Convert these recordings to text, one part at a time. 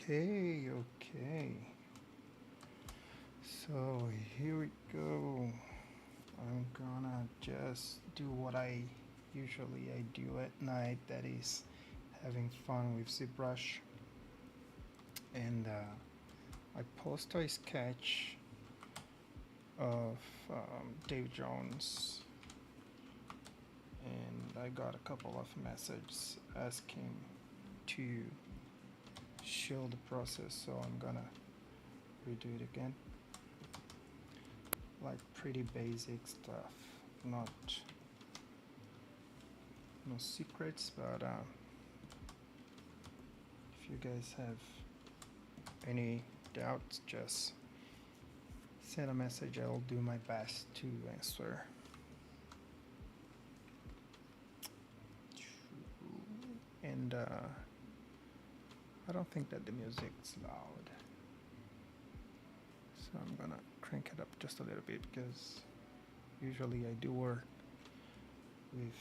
Okay. So here we go. I'm gonna just do what I do at night. That is having fun with ZBrush, and I post a sketch of Dave Jones, and I got a couple of messages asking to show the process, so I'm gonna redo it again. Like pretty basic stuff, not no secrets, but if you guys have any doubts, just send a message. I'll do my best to answer. And I don't think that the music's loud, so I'm gonna crank it up just a little bit, because usually I do work with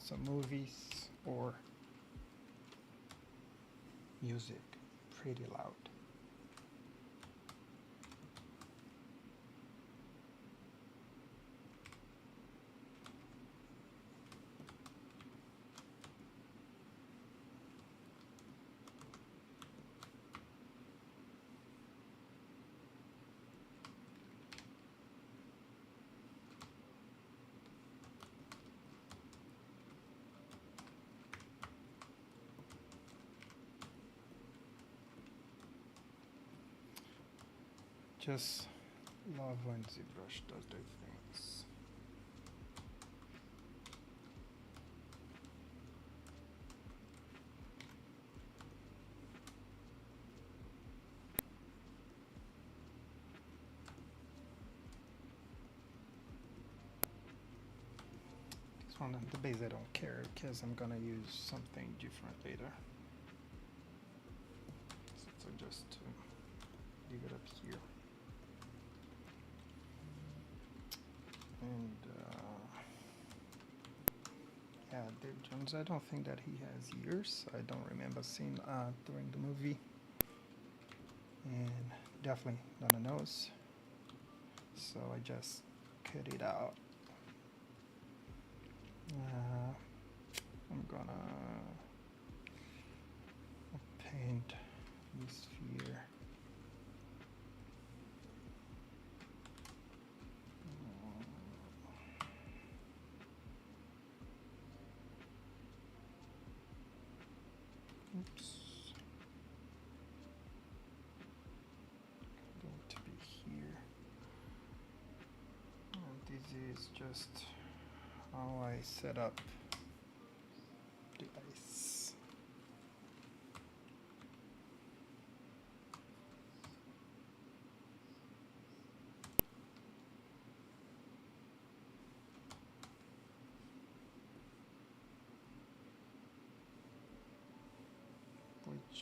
some movies or music pretty loud. Just love when ZBrush does their things. This one, the base I don't care, because I'm gonna use something different later. So just leave it up here. And yeah, Dave Jones, I don't think that he has ears. I don't remember seeing during the movie. And definitely not a nose. So I just cut it out. I'm gonna paint this sphere. Oops. Going to be here. And this is just how I set up the ice. Which,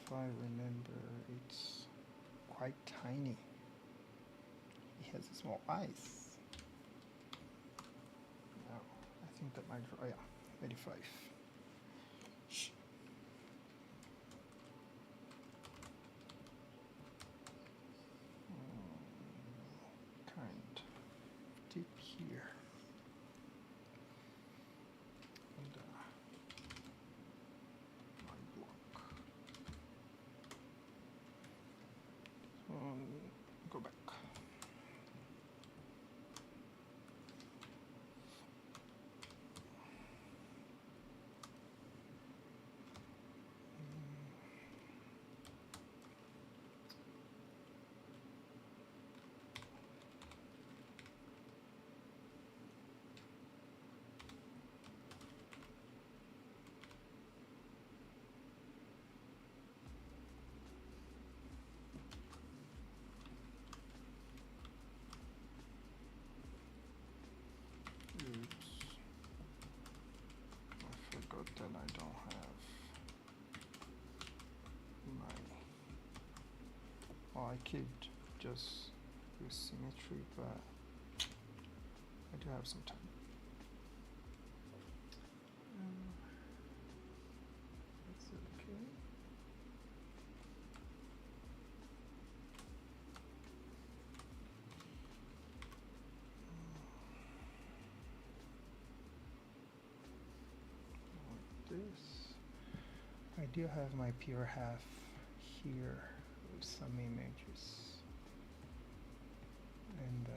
if I remember, it's quite tiny. It has small eyes. No, I think that might, oh yeah, 85. Kind deep here. And my block. Go back. Oops. I forgot that I don't have my. Oh, I could just use symmetry, but I do have some time. do have my pure half here with some images, and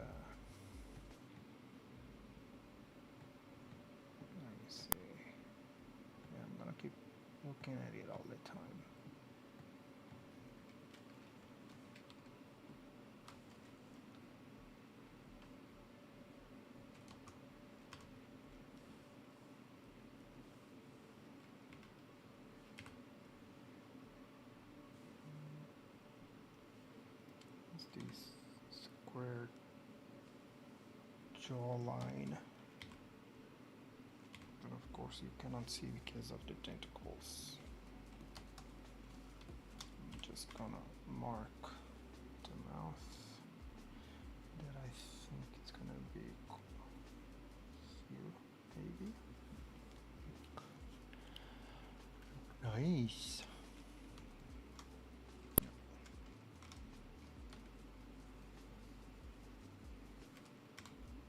let me see. Yeah, I'm gonna keep looking at it all the time. It's this square jawline. But of course you cannot see because of the tentacles. I'm just gonna mark the mouth that I think it's gonna be here, maybe. Nice.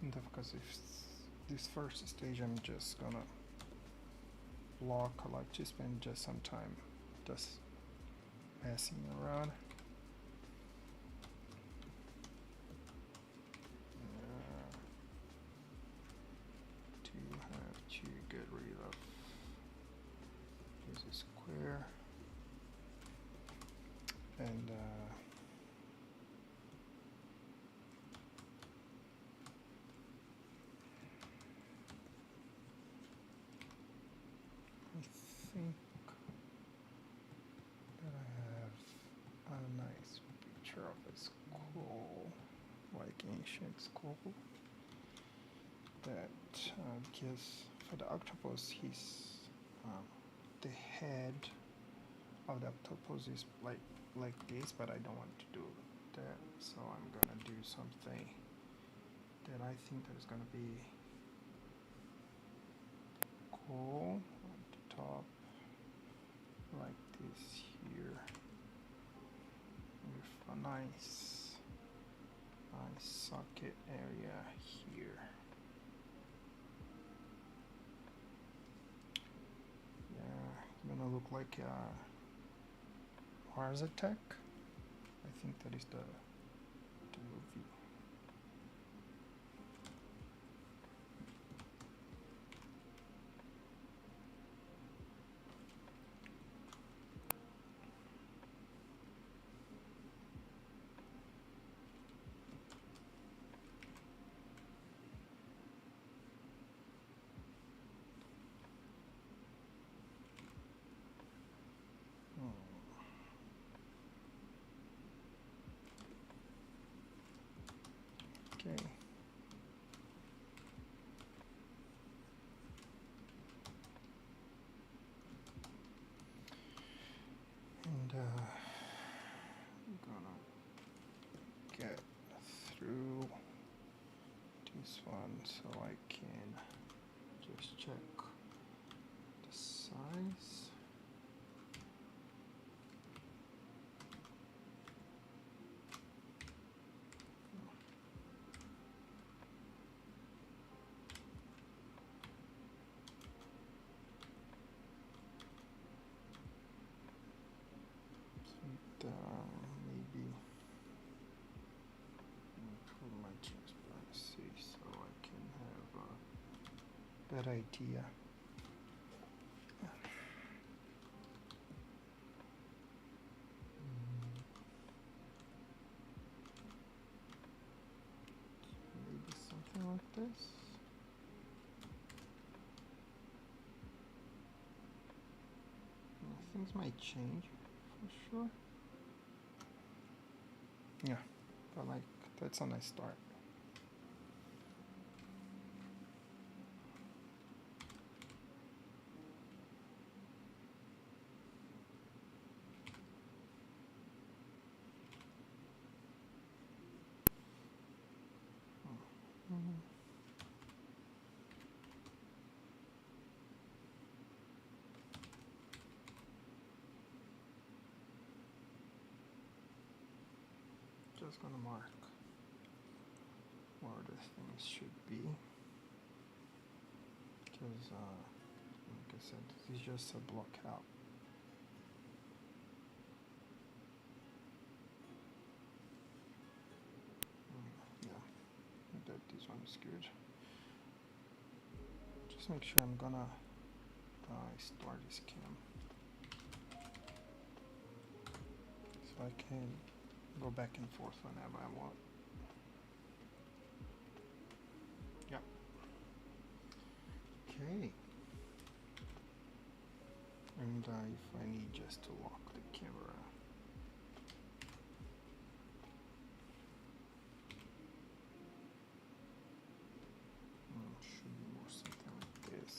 And of course, if this first stage, I'm just gonna block. I like to spend just some time just messing around. To have to get rid of this square and I think that I have a nice picture of a skull, like ancient skull. That because for the octopus, the head of the octopus is like this, but I don't want to do that, so I'm gonna do something that I think that is gonna be cool at the top, like this here, with a nice socket area here. Yeah, gonna look like Mars Attack. I think that is the movie. Okay. And I'm gonna get through this one so I can just check the size. Maybe improve my transparency so I can have a better idea. Maybe something like this. Things might change for sure. Yeah, but like that's a nice start. Just gonna mark where the things should be, because like I said, this is just a block out. sounds good. Just make sure I'm gonna start this cam so I can go back and forth whenever I want. Yep. Okay. And if I need just to lock the camera. Should be more something like this.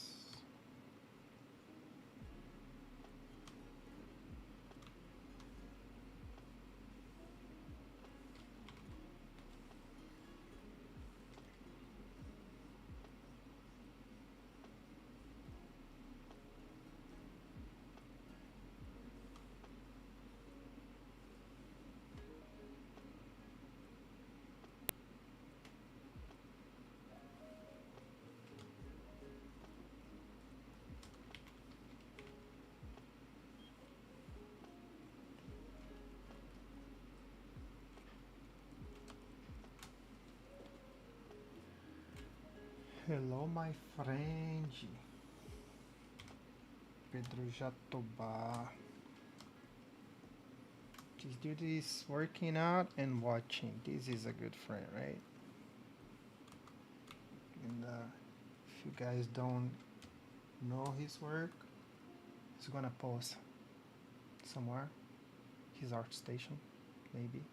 Hello, my friend. Pedro Jatobá. This dude is working out and watching. This is a good friend, right? And if you guys don't know his work, he's gonna post somewhere. His art station, maybe.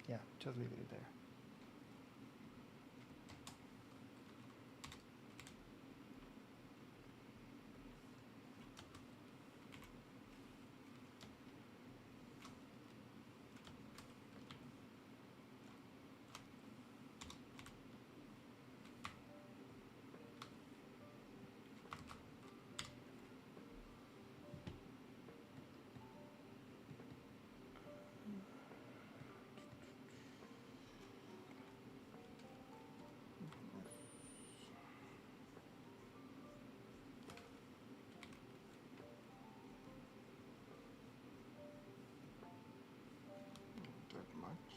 Yeah, just leave it there. That much.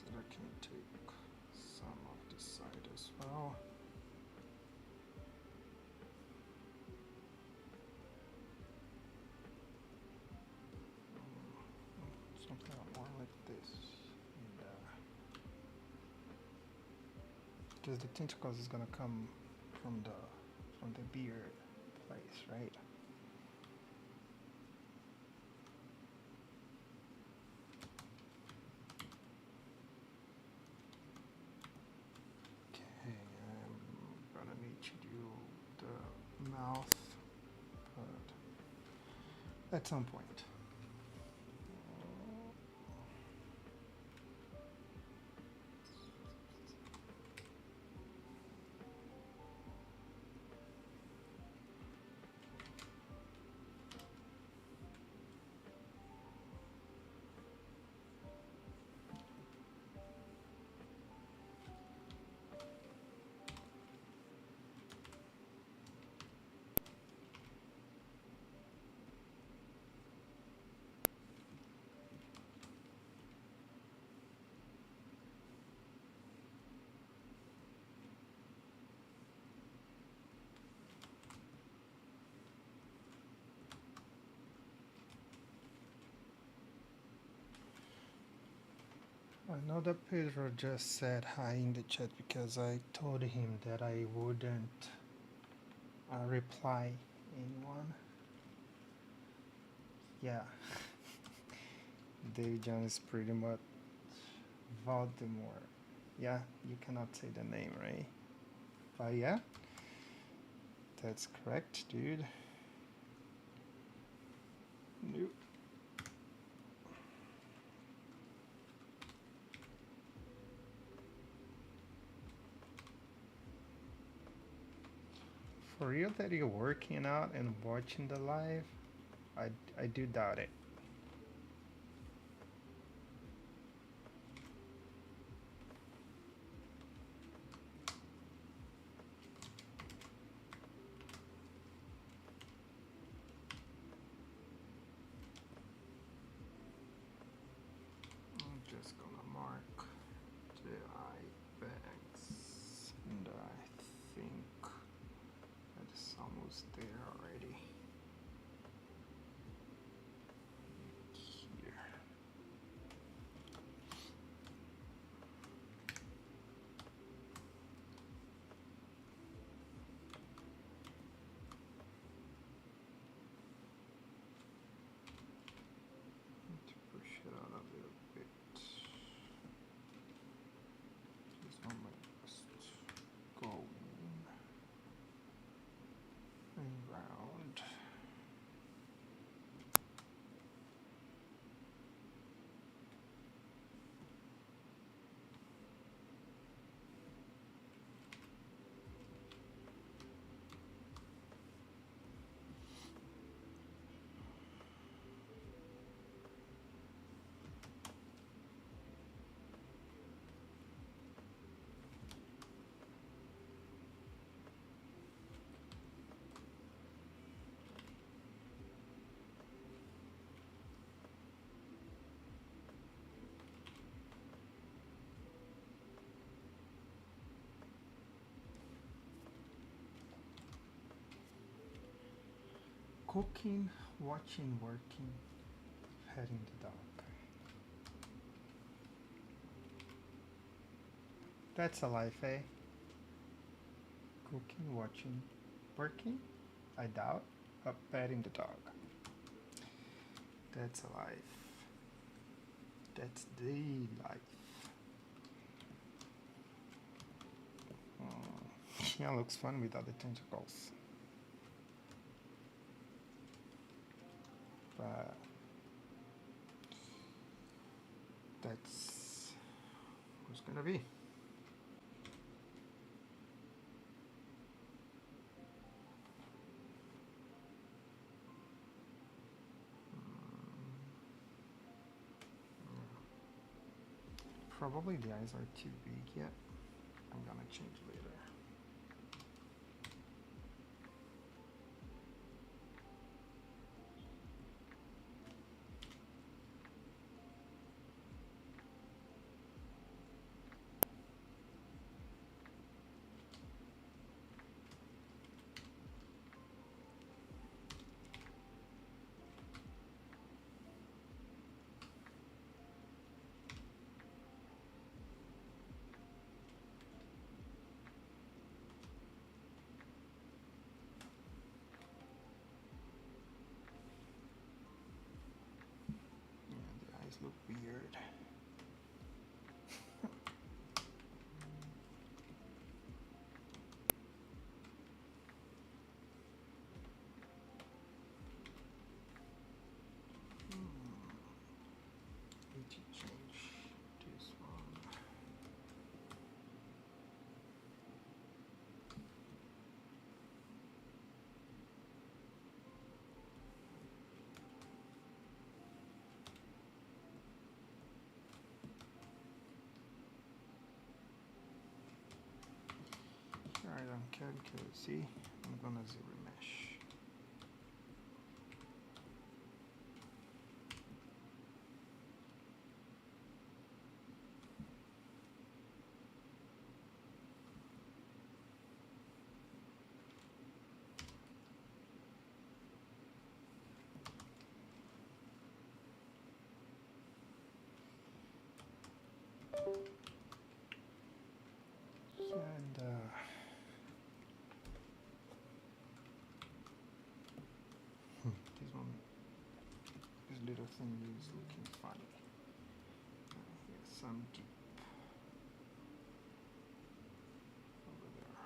Then I can take some of this side as well. Something more like this. Because the tentacles is gonna come from the beard place, right? Okay, I'm gonna need to do the mouth, but at some point. I know that Pedro just said hi in the chat because I told him that I wouldn't reply anyone. Yeah, Davy Jones is pretty much Voldemort. Yeah, you cannot say the name, right? But yeah, that's correct, dude. Nope. For real that you're working out and watching the live, I do doubt it. Cooking, watching, working, petting the dog. That's a life, eh? Cooking, watching, working, I doubt, petting the dog. That's a life. That's the life. Yeah, looks fun without the tentacles. But that's what's gonna be. Probably the eyes are too big yet. I'm gonna change later. Yeah, the eyes look weird. Need to change this one. Alright, I'm calculating. See, I'm gonna zero mesh. And this one, this little thing is looking funny. Here's some deep over there.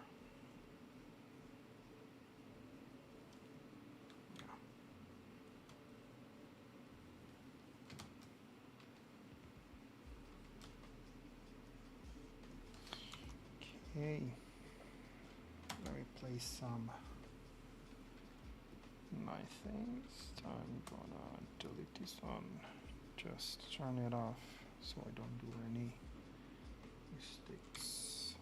Yeah. Okay. Let me place some nice things. I'm gonna delete this one. Just turn it off so I don't do any mistakes.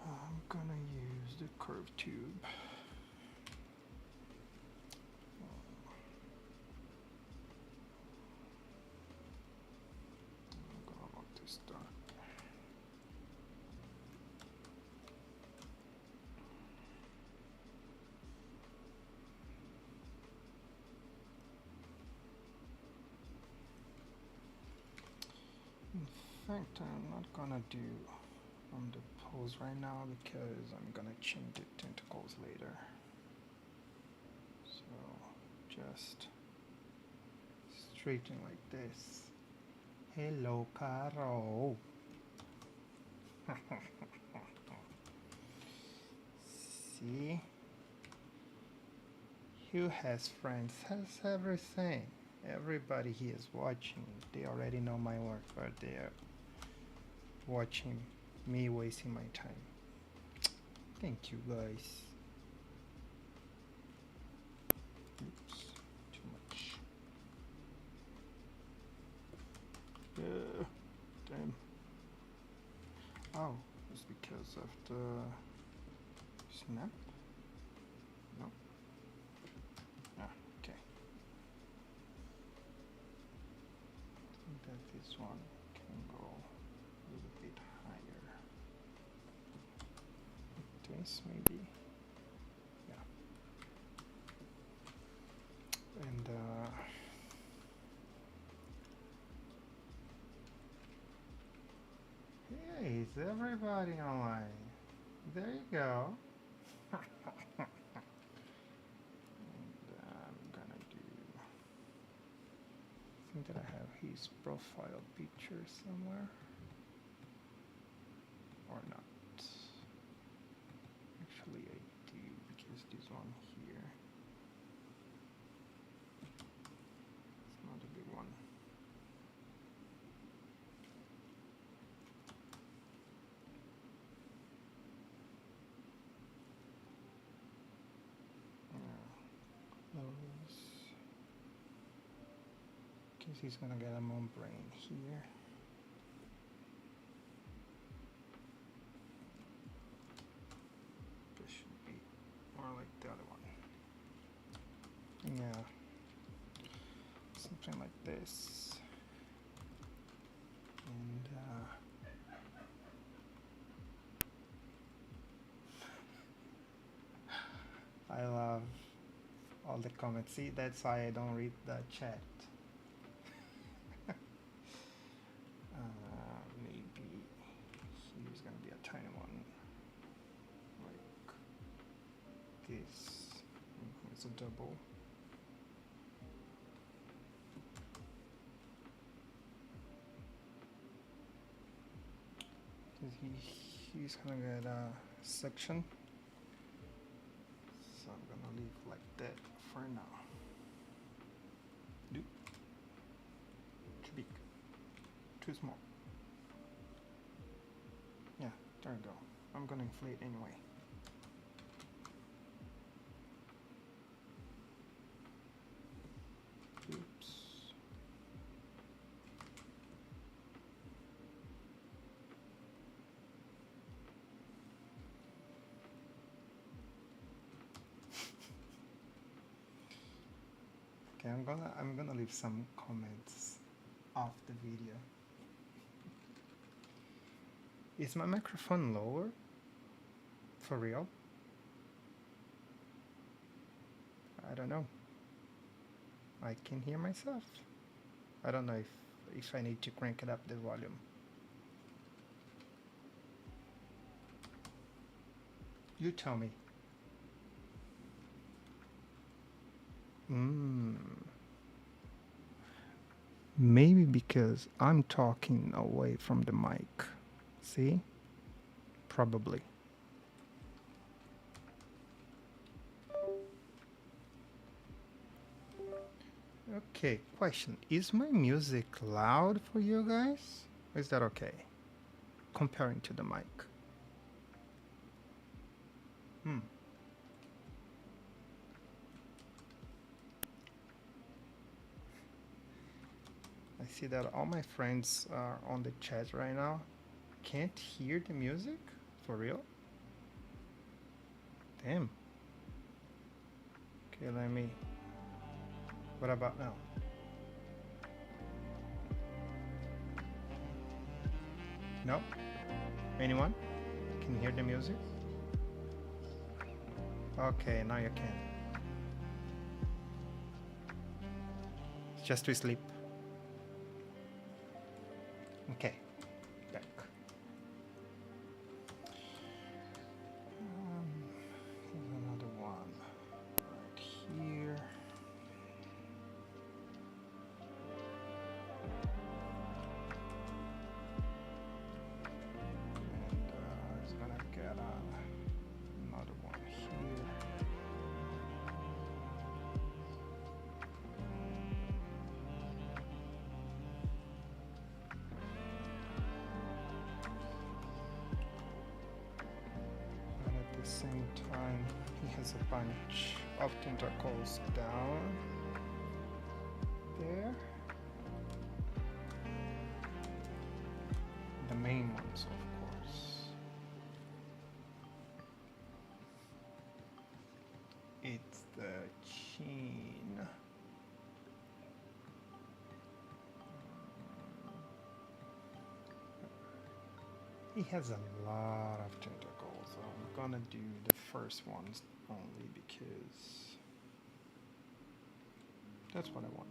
I'm gonna use the curved tube. I'm gonna lock this dark. In fact, I'm not gonna do on the pose right now because I'm gonna change the tentacles later. So just straighten like this. Hello, Caro. See? Who has friends has everything. Everybody here is watching. They already know my work, but they are watching me wasting my time. Thank you, guys. Oops, too much. Damn. Oh, it's because of the snap? No. Ah, okay. I think that this one can go a little bit higher. Like this, maybe. everybody online. There you go. And I'm gonna do. I think that I have his profile picture somewhere. Or not. Actually, I do because this one here. It's not a big one. Because he's gonna get a membrane here. This should be more like the other one. Yeah, something like this. And I love all the comments. See, that's why I don't read the chat. Maybe here's gonna be a tiny one, like this. It's a double. He's gonna get a section. So I'm gonna leave like that for now. Too big, too small. Yeah, there we go. I'm gonna inflate anyway. Oops. Okay, I'm gonna leave some comments off the video. Is my microphone lower? For real? I don't know. I can hear myself. I don't know if I need to crank it up the volume. You tell me. Maybe because I'm talking away from the mic. See? Probably. Okay, question. Is my music loud for you guys? Or is that okay? Comparing to the mic. I see that all my friends are on the chat right now. Can't hear the music? For real? Damn. Okay, let me... What about now? No? Anyone? Can you hear the music? Okay, now you can. It's just to sleep. Okay, back. Here's another one right here. And it's gonna get another one here. At the same time, he has a bunch of tentacles down there. The main ones, of course. It's the chin. He has a lot of tentacles. I'm gonna do the first ones only because that's what I want.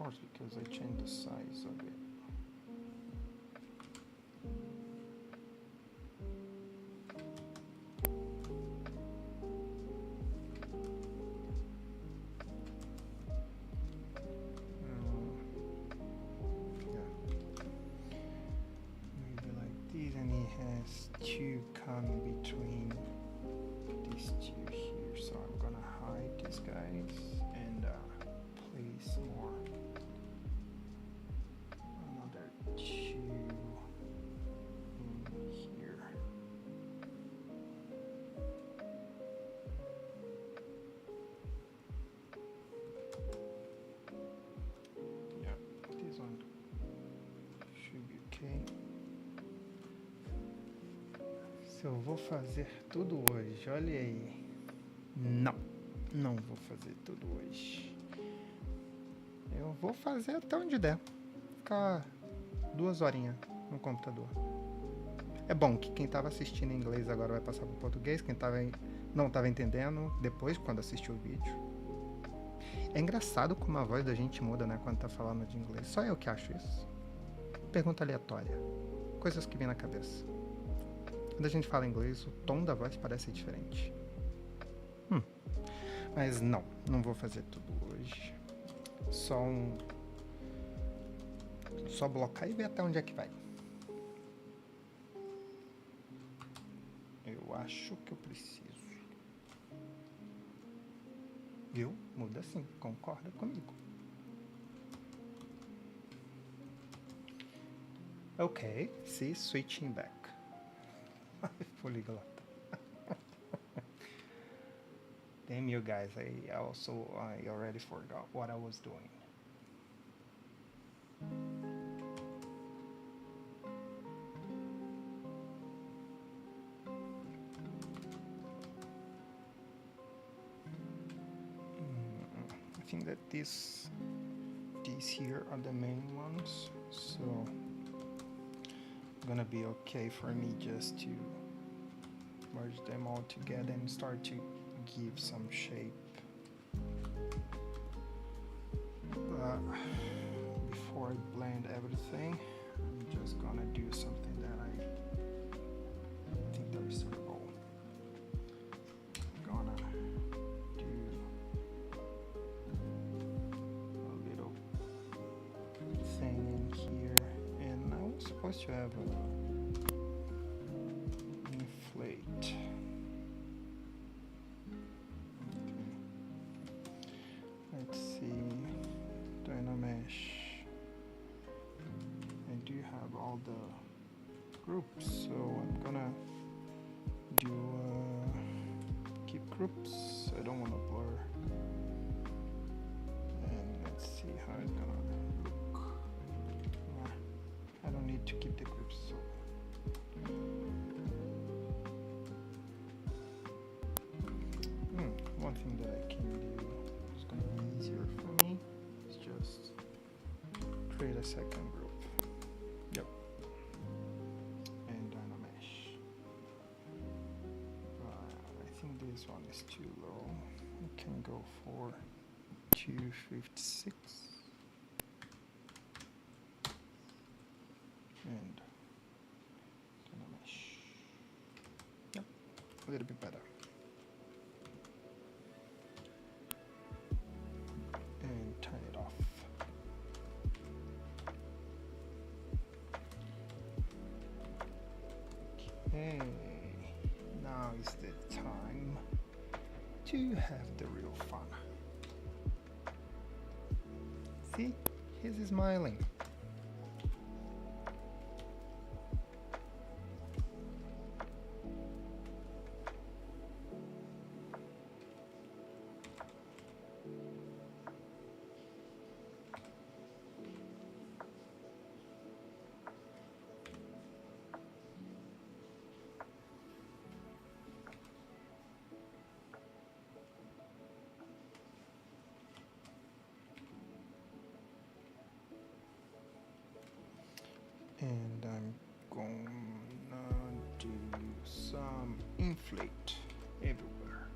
course, because I changed the size of it. Two coming between these two here, so I'm gonna hide these guys and place more another two in here. Yeah, this one should be okay. Se eu vou fazer tudo hoje, olha aí. Não vou fazer tudo hoje. Eu vou fazer até onde der. Ficar 2 horinhas no computador. É bom que quem estava assistindo em inglês agora vai passar para o português. Quem não estava entendendo, depois, quando assistiu o vídeo. É engraçado como a voz da gente muda, né? Quando tá falando de inglês. Só eu que acho isso. Pergunta aleatória. Coisas que vêm na cabeça. Quando a gente fala inglês, o tom da voz parece diferente. Mas não vou fazer tudo hoje. Só blocar e ver até onde é que vai. Eu acho que eu preciso. Viu? Muda sim, concorda comigo. Okay, see, switching back. Polyglot. Damn you guys, I already forgot what I was doing. I think that these here are the main ones, so gonna be okay for me just to merge them all together and start to give some shape. But before I blend everything, I'm just gonna do something that I think that is suitable. I'm gonna do a little thing in here, and I was supposed to have an inflate. Let's see, Dynamesh. I do have all the groups, so I'm gonna do keep groups. I don't want to blur. And let's see how it's gonna look. I don't need to keep the groups, so one thing that I can do is going to be easier for me is just create a second group. Yep. And Dynamesh. I think this one is too low. I can go for 256. And Dynamesh. Yep, a little bit better. And turn it off. Okay, now is the time to have the real fun. See, he's smiling. And I'm gonna do some inflate everywhere.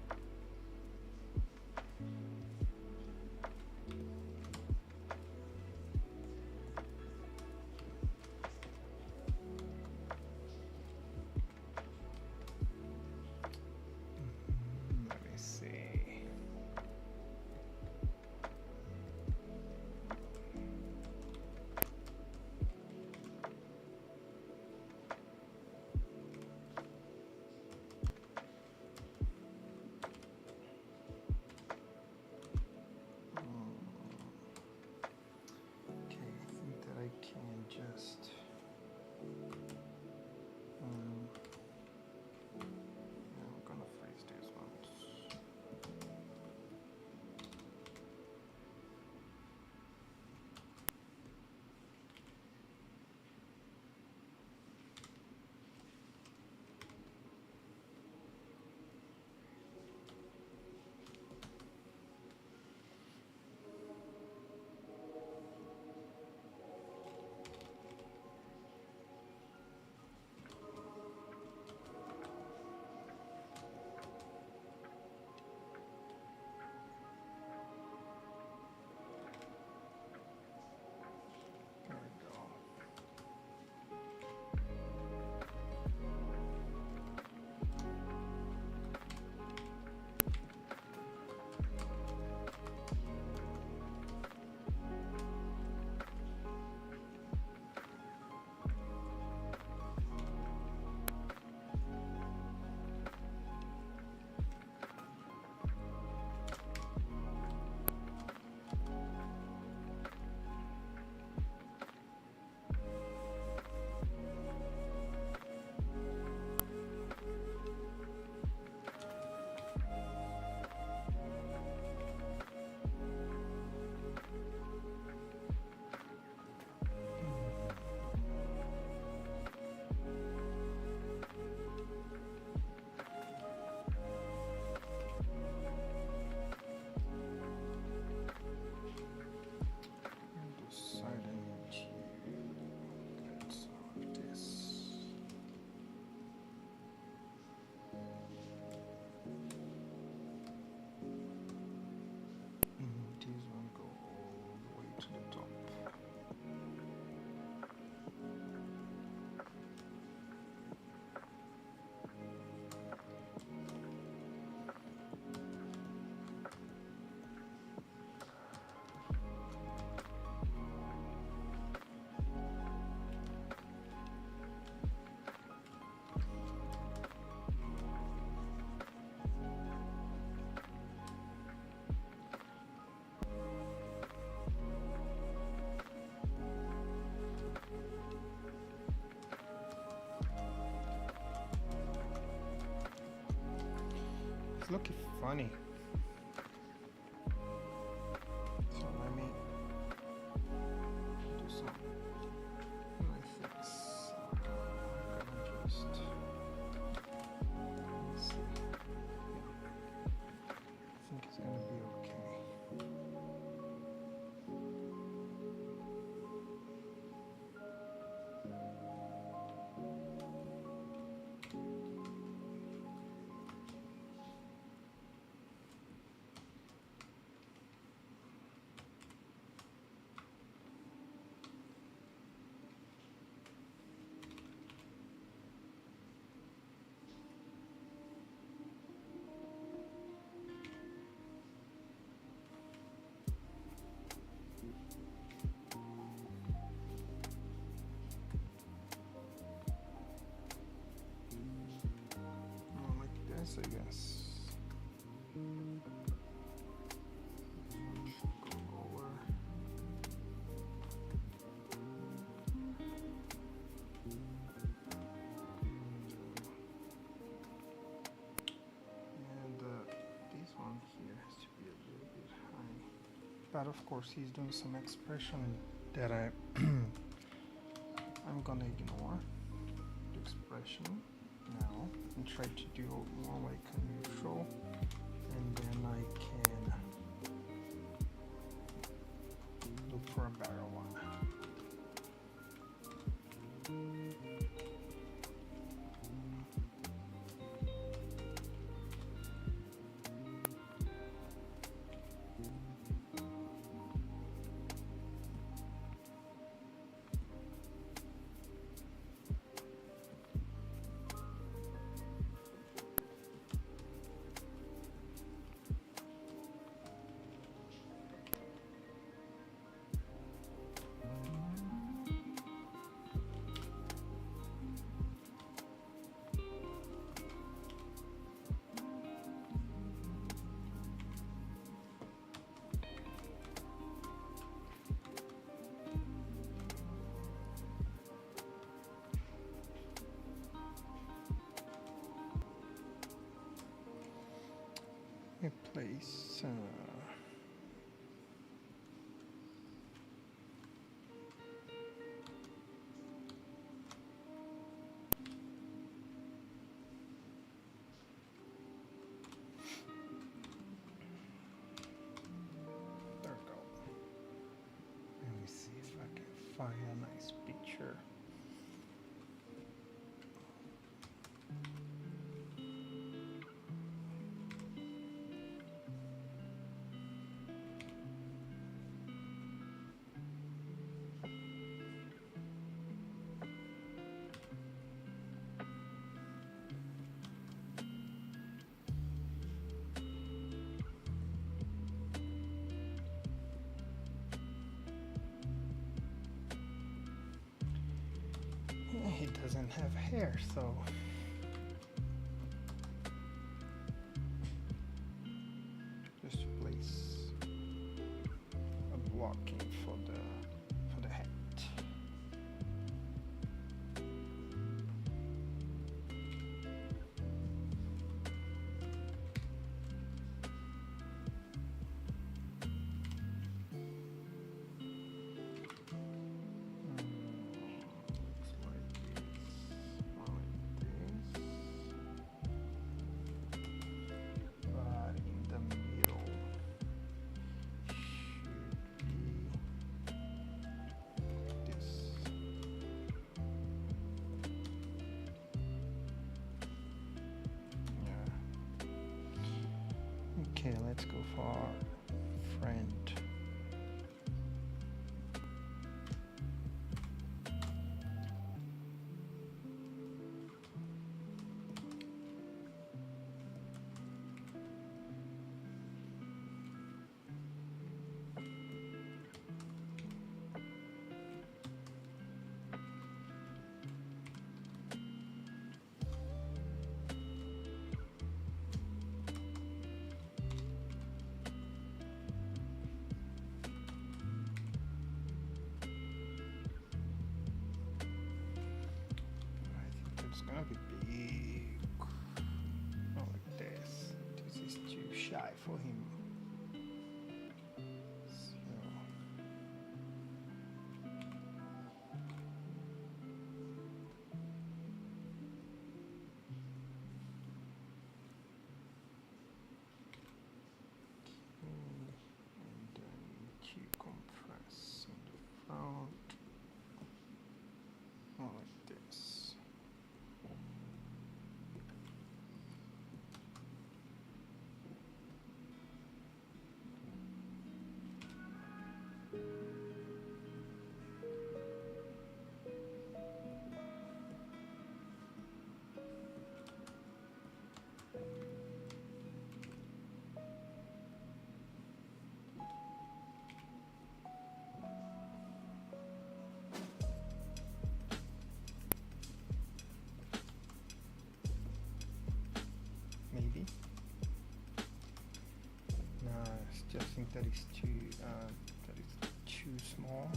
looking funny. So let me do some fix. I'm gonna just let me see. I think it's gonna be okay. Like this, I guess. Go over. And this one here has to be a little bit high. But of course, he's doing some expression that I'm gonna ignore the expression now and try to do more like a neutral, and then I can look for a better one. Place there we go. Let me see if I can find a nice picture. He doesn't have hair, so just place a blocking for the hat. Okay, let's go for friend. It's gonna be big. Not like this. This is for him. Maybe. No, I just think that is too small.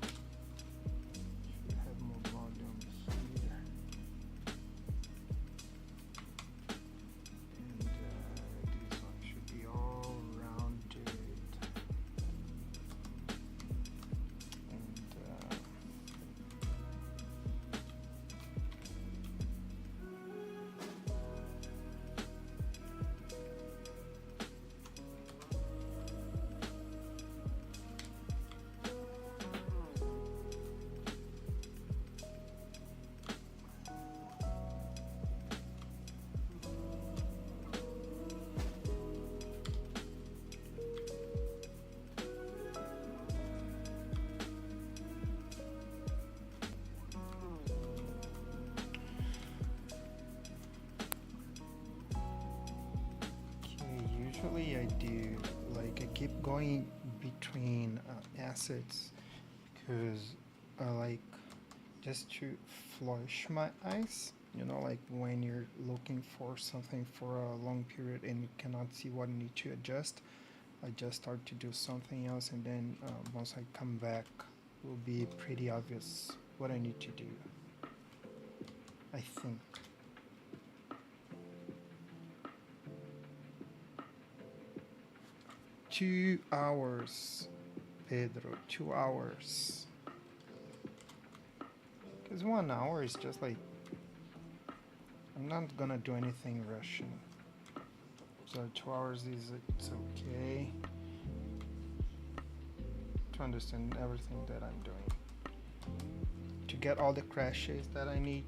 Should have more volume here. And this one should be all rounded. Usually I do, like, I keep going between assets because I like just to flush my eyes, you know, like when you're looking for something for a long period and you cannot see what you need to adjust. I just start to do something else, and then once I come back it will be pretty obvious what I need to do, I think. 2 hours, Pedro, 2 hours. Because 1 hour is just like, I'm not gonna do anything rushing. So 2 hours it's okay to understand everything that I'm doing, to get all the crashes that I need.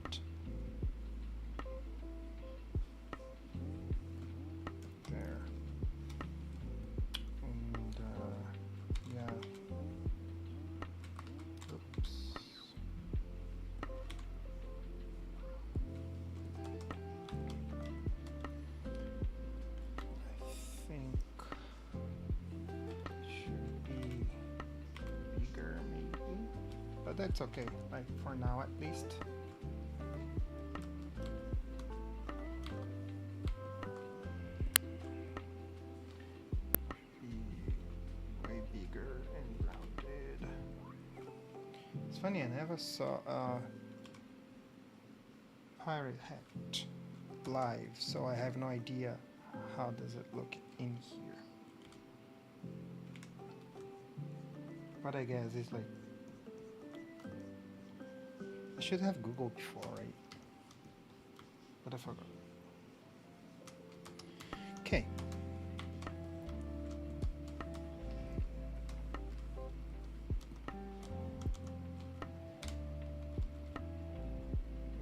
But that's okay, like for now at least. Be way bigger and rounded. It's funny, I never saw a pirate hat live, so I have no idea how does it look in here. But I guess it's like, I should have Googled before, right? But I forgot. Okay.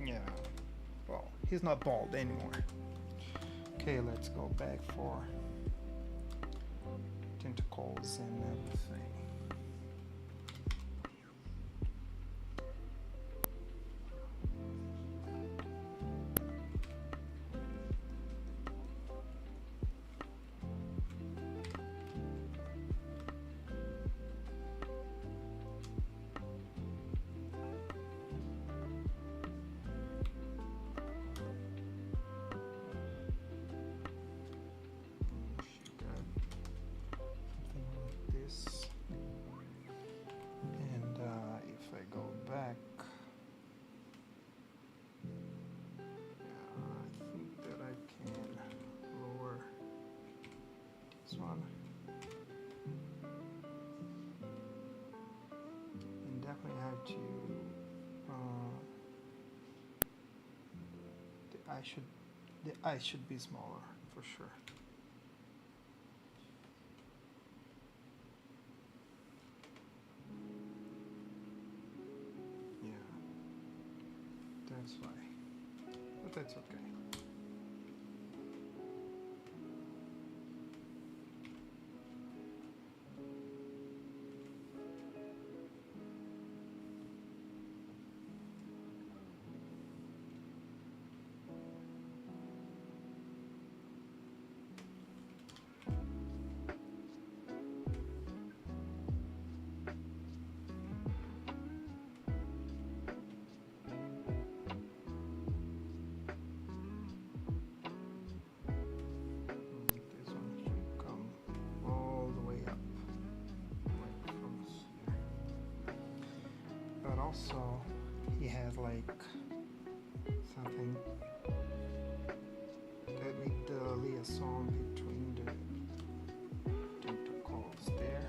Yeah. Well, he's not bald anymore. Okay, let's go back for tentacles and everything. to the eye should be smaller for sure. Yeah, that's why, but that's okay. This one should come all the way up, like from here. But also, he has like something that make the liaison between the tentacles there.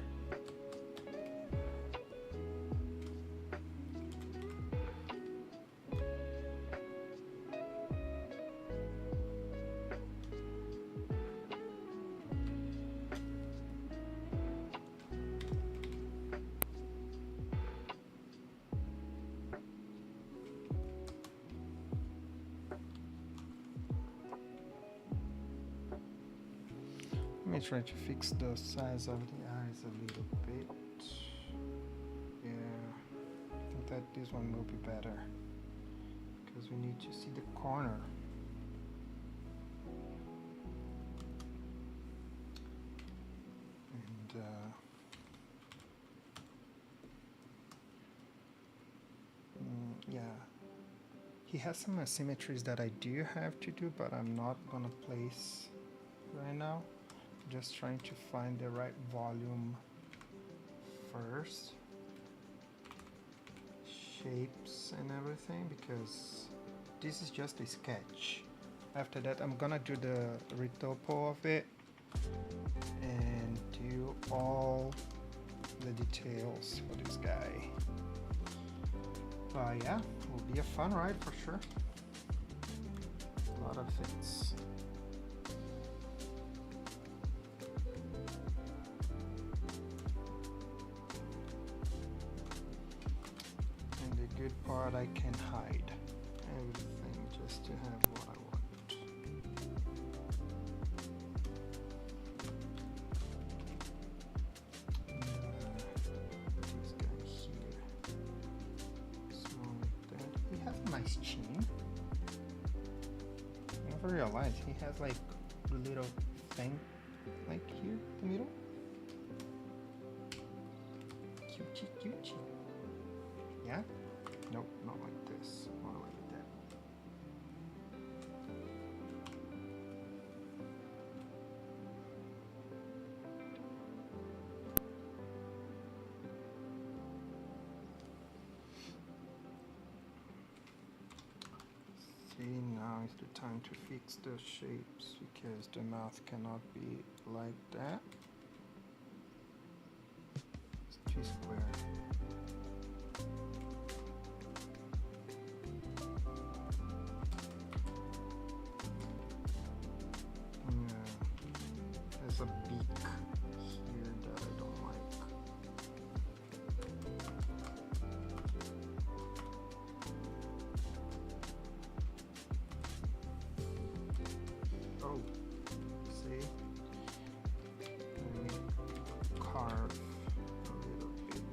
Let me try to fix the size of the eyes a little bit. Yeah, I think that this one will be better because we need to see the corner. And yeah, he has some asymmetries that I do have to do, but I'm not gonna place right now. Just trying to find the right volume first, shapes and everything, because this is just a sketch. After that I'm gonna do the retopo of it and do all the details for this guy. But yeah, it will be a fun ride for sure. A lot of things. Good part, I can hide everything just to have what I want. This guy here, small like that. He has a nice chin. I never realized he has like a little thing like here in the middle. Cutie, cutie. Yeah? Nope, not like this, more like that. See, now is the time to fix the shapes because the mouth cannot be like that. It's too square. A beak here that I don't like. Oh, see? Let me carve a little bit.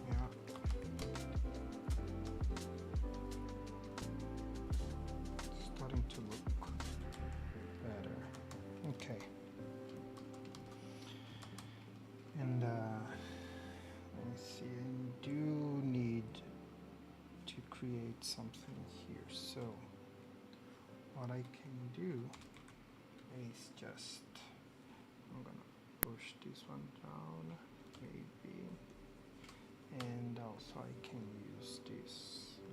Yeah. Starting to look better. Okay. And let's see, I do need to create something here. So what I can do is just, I'm gonna push this one down, maybe. And also I can use this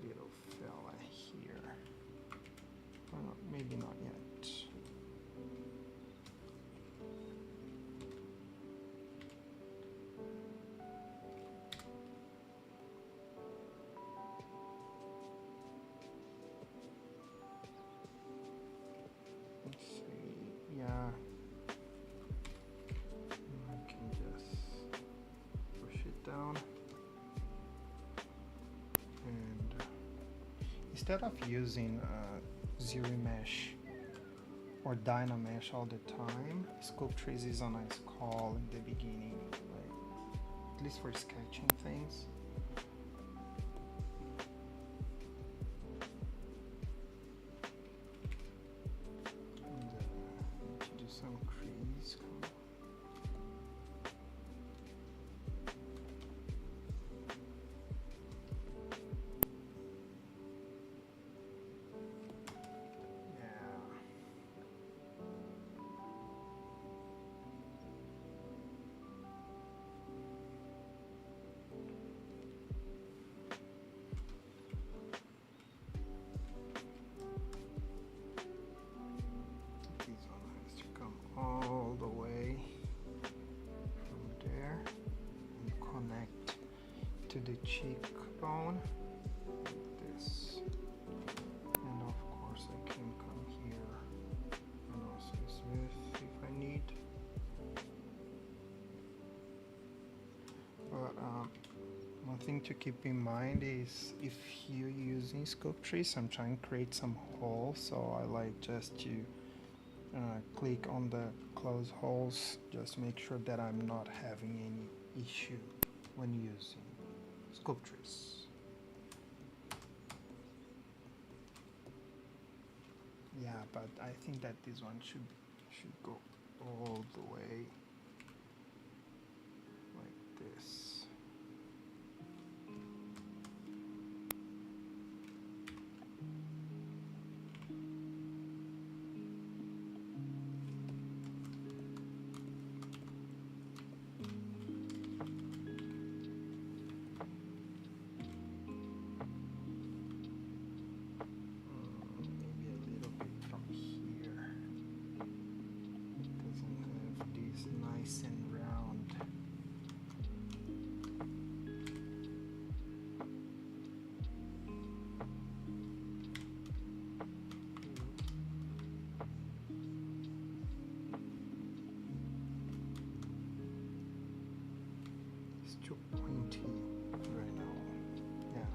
little fella here. Or not, maybe not yet. Let's see. Yeah. I can just push it down. And instead of using zero mesh or Dynamesh all the time, Sculptris is a nice call in the beginning, like, at least for sketching things. And need to do some crease. All the way from there and connect to the cheekbone like this, and of course I can come here and also smooth if I need, but one thing to keep in mind is if you're using Sculptris, I'm trying to create some holes, so I like just to click on the close holes, just make sure that I'm not having any issue when using Sculptris. Yeah, but I think that this one should go all the way like this. Too pointy right now. Yeah.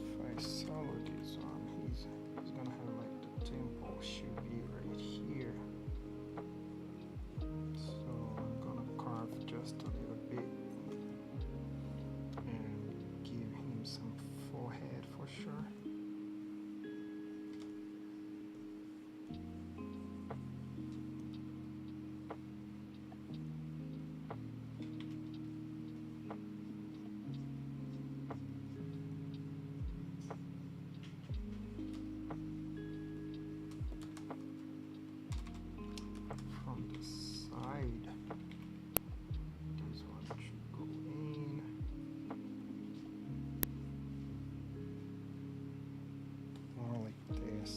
If I solo this one, he's gonna have like the temple should be right here. So I'm gonna carve just a little bit and give him some forehead for sure. From the side, this one should go in. More like this.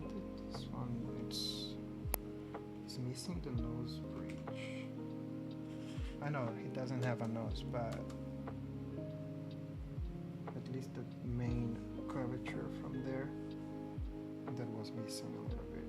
But this one, it's missing the nose bridge. I know he doesn't have a nose, but at least the main curvature from there, that was missing a little bit.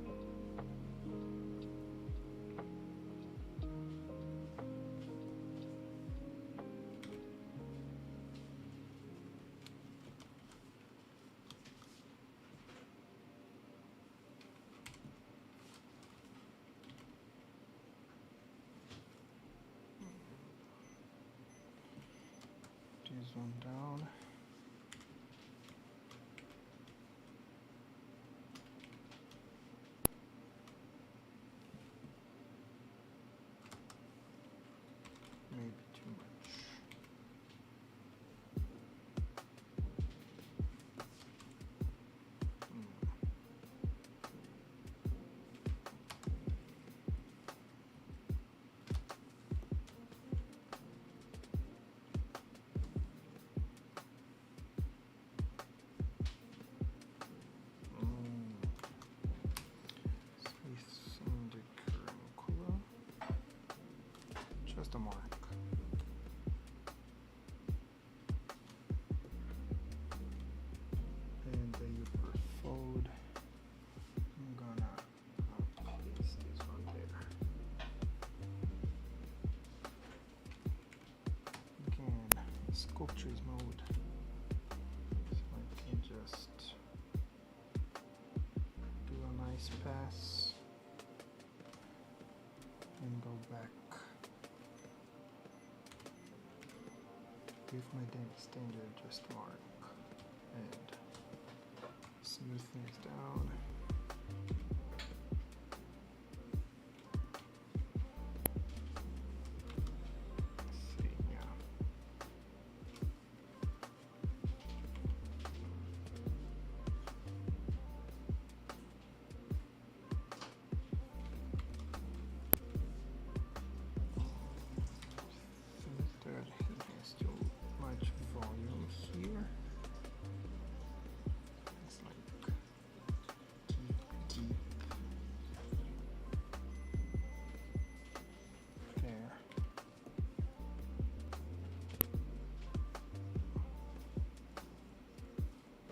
This one down. Maybe too much. the mark. And you fold. I'm gonna place this one there. Again, sculptures mode. So I can just do a nice pass and go back. With my standard just mark and smooth things down. Let's see, yeah. That has too much volume here. It's like deep there.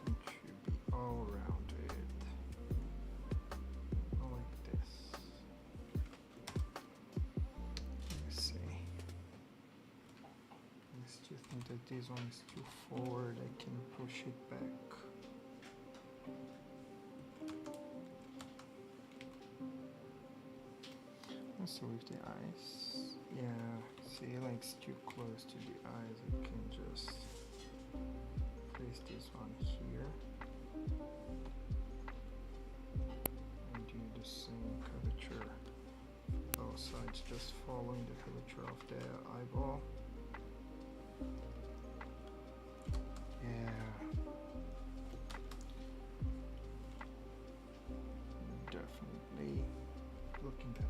It should be all rounded, like this. Let's see. I still think that this one is too forward. I can push it back. So with the eyes, yeah, see, like it's too close to the eyes. I can just place this one here and do the same curvature both sides, just following the curvature of the eyeball. Yeah, definitely looking better.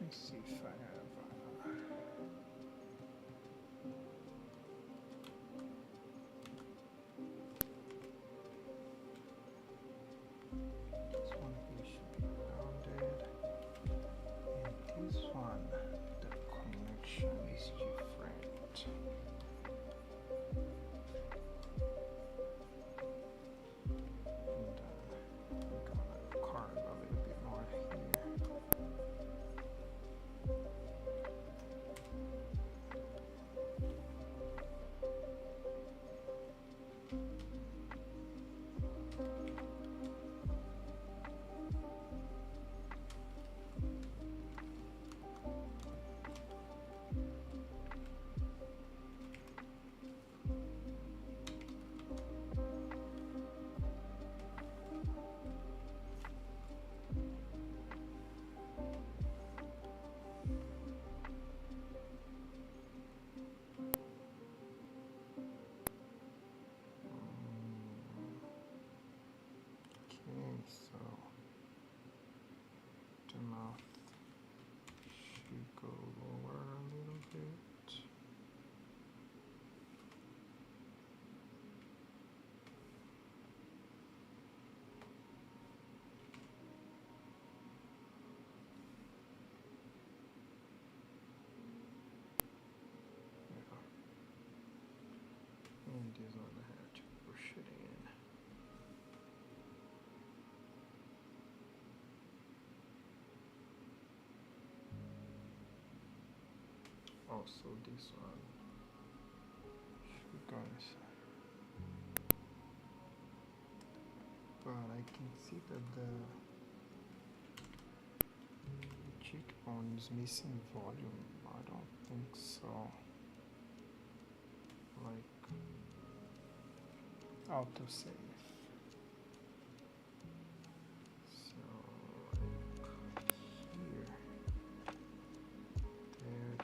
Let's see if I have this one here should be rounded, and this one, the connection is different. And I'm gonna carve a little bit more here. Okay, so the mouth should go lower a little bit. Yeah. And this one I have to push it in. Also this one should go inside. But I can see that the cheekbone is missing volume. I don't think so. Like autosave. So like here, there,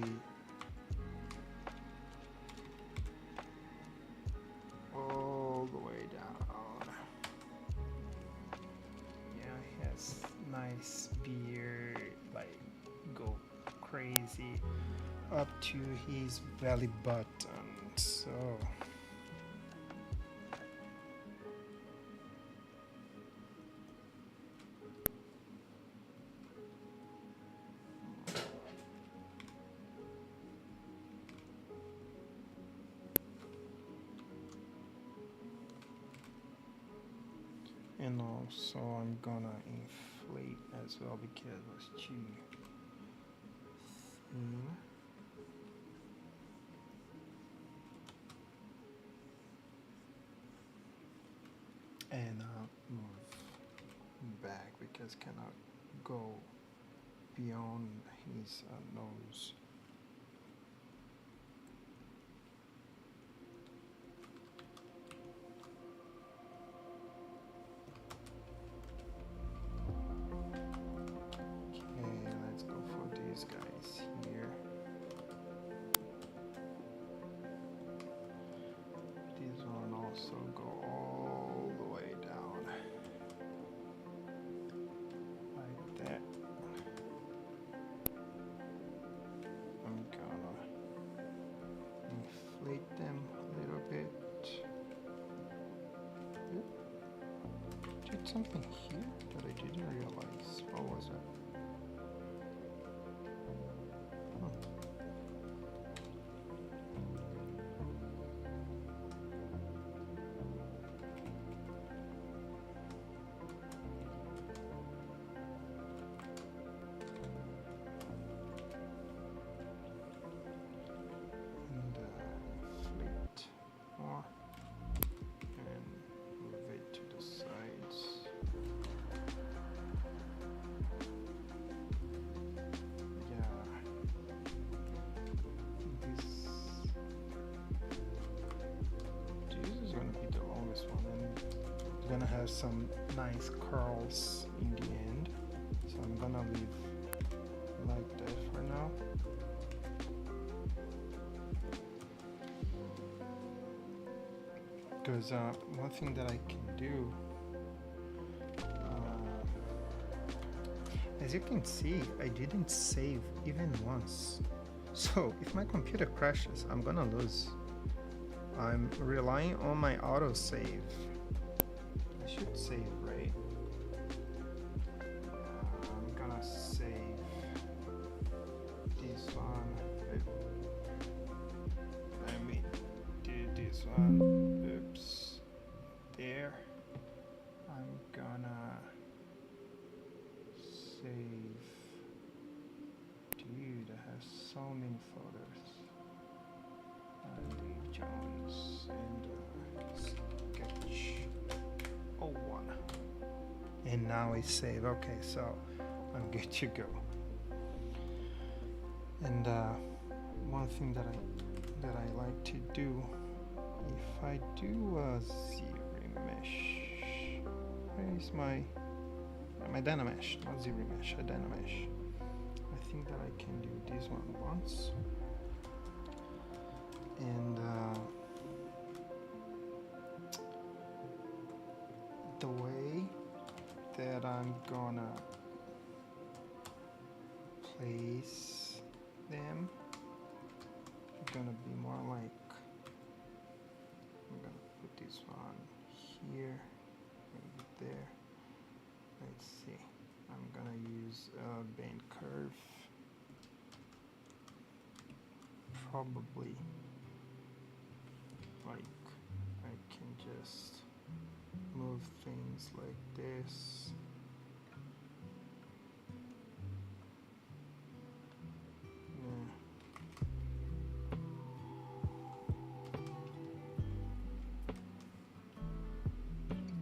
be all the way down. Yeah, he has nice beard, like go crazy up to his belly button. So and also I'm gonna inflate as well because it was too thin. And move back because cannot go beyond his nose. Okay, let's go for these guys here. This one also go all the way down like that. I'm gonna inflate them a little bit. Oop. Did something here that I didn't realize. What was it? Gonna have some nice curls in the end, so I'm gonna leave like that for now. Because one thing that I can do, as you can see, I didn't save even once, so if my computer crashes, I'm gonna lose. I'm relying on my autosave. Should save, right? I'm gonna save this one. Let me do this one. Oops. There. I'm gonna save. Dude, I have so many folders. Dave Jones and sketch. Oh, one. And now it's saved. Okay, so I'm good to go. And one thing that I like to do, if I do a Z-remesh, where is my Dynamesh? Not Z-remesh, a Dynamesh. I think that I can do this one once, and the way that I'm gonna place them is gonna be more like, I'm gonna put this one here, maybe there. Let's see, I'm gonna use a bend curve, probably like I can just move things like this.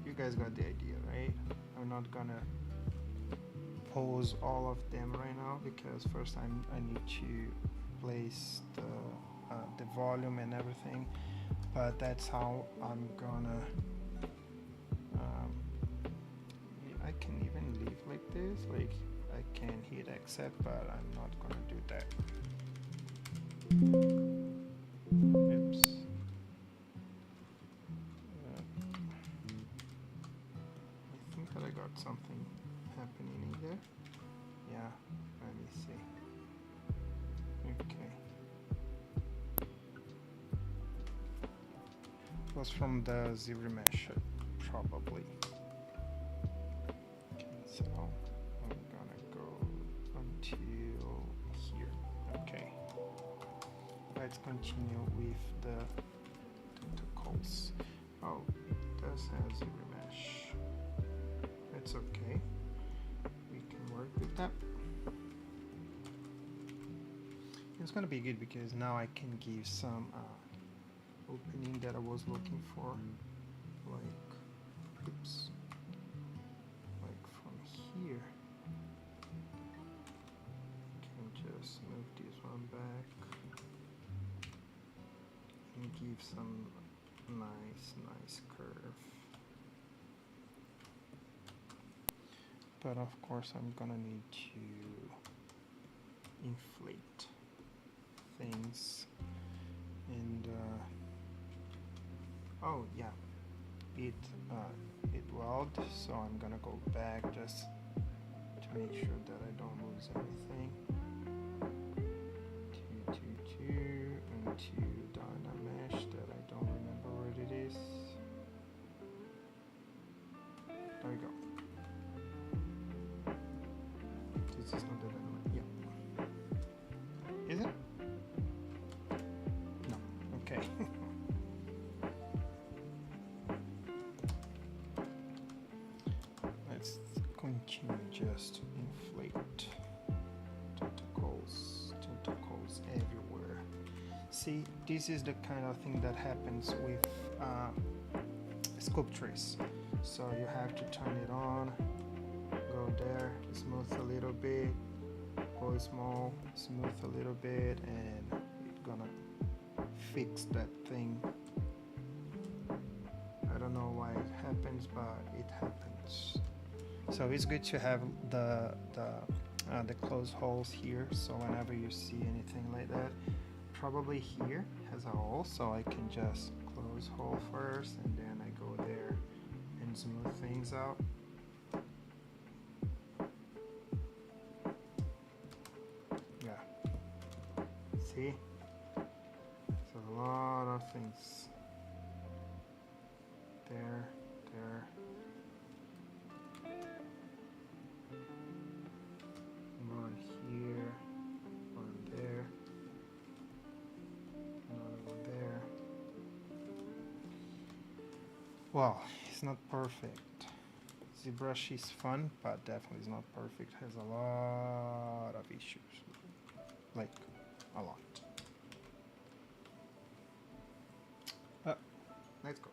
You guys got the idea, right? I'm not gonna pose all of them right now because first I need to place the volume and everything, but that's how I'm gonna I can even leave like this, like I can hit accept, but I'm not gonna do that. was from the zero mesh, probably. Okay, so I'm gonna go until here. Okay. Let's continue with the tentacles. Oh, it does have zero mesh. It's okay. We can work with that. It's gonna be good because now I can give some opening that I was looking for, like, oops, like from here. Can just move this one back and give some nice curve. But of course I'm gonna need to inflate things, and oh yeah, it weld, so I'm gonna go back just to make sure that I don't lose anything. 222 and 2 Dynamesh that I don't remember what it is. There we go. This is not the Dynamesh. Yeah. Is it? No. Okay. Let's continue just to inflate tentacles everywhere. See, this is the kind of thing that happens with sculptures. So you have to turn it on, go there, smooth a little bit, go small, smooth a little bit, and it's gonna fix that thing. I don't know why it happens, but it happens. So it's good to have the closed holes here, so whenever you see anything like that, probably here has a hole, so I can just close hole first and then I go there and smooth things out. Yeah, see, so a lot of things there. One here, one there, another one there. Well, it's not perfect. ZBrush is fun, but definitely is not perfect. Has a lot of issues, like a lot. Let's go.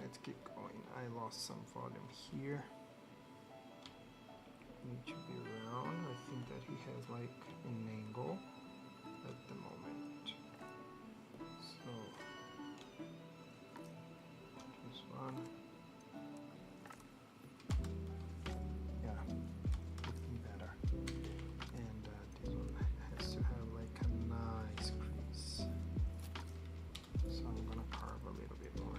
Let's keep going. I lost some volume here. Need to be round. I think that he has like an angle at the moment. So this one, yeah, looking better. And this one has to have like a nice crease. So I'm gonna carve a little bit more.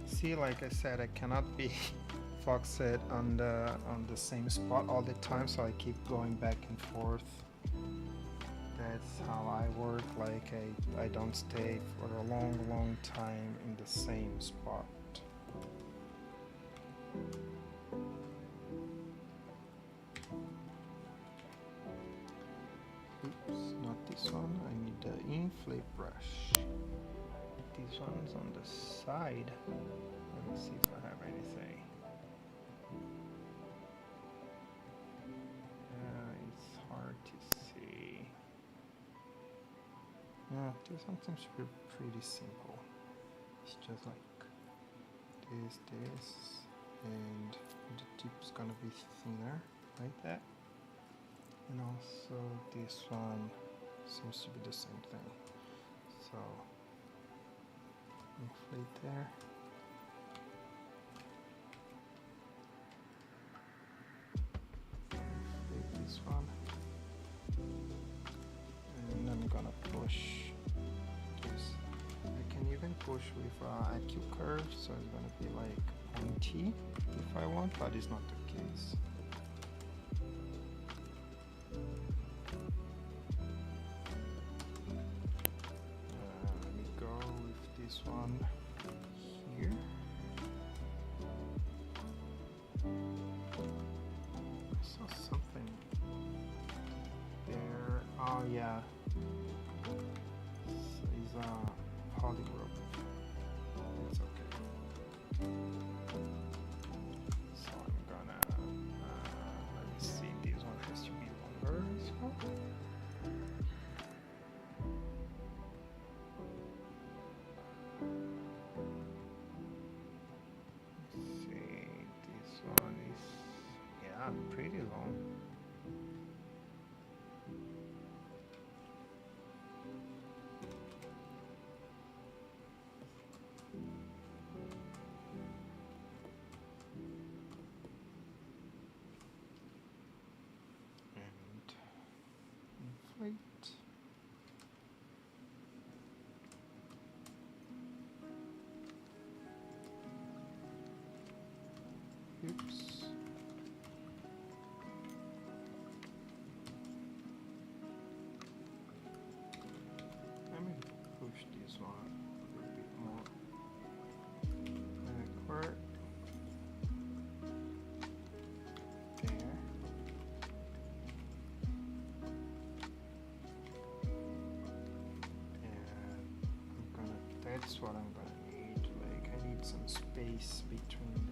See, like I said, I cannot be focused on the same spot all the time, so I keep going back and forth. That's how I work. Like I don't stay for a long time in the same spot. Oops, not this one. I need the inflate brush. This one's on the side. Let me see if I have anything. It's hard to see. Yeah, this one seems to be pretty simple. It's just like this, and the tip's gonna be thinner, like that. And also this one seems to be the same thing. So inflate there. push with IQ curve, so it's gonna be like pointy if I want, but it's not the case. Let me go with this one here. I saw something there. Oh yeah, it's a poly group. It's okay. So I'm gonna let me see. This one has to be longer as well. Let's see, this one is, yeah, pretty long. And inflate. Oops. Let me push this one a little bit more backward. There. And that's what I'm gonna need. Like, I need some space between them.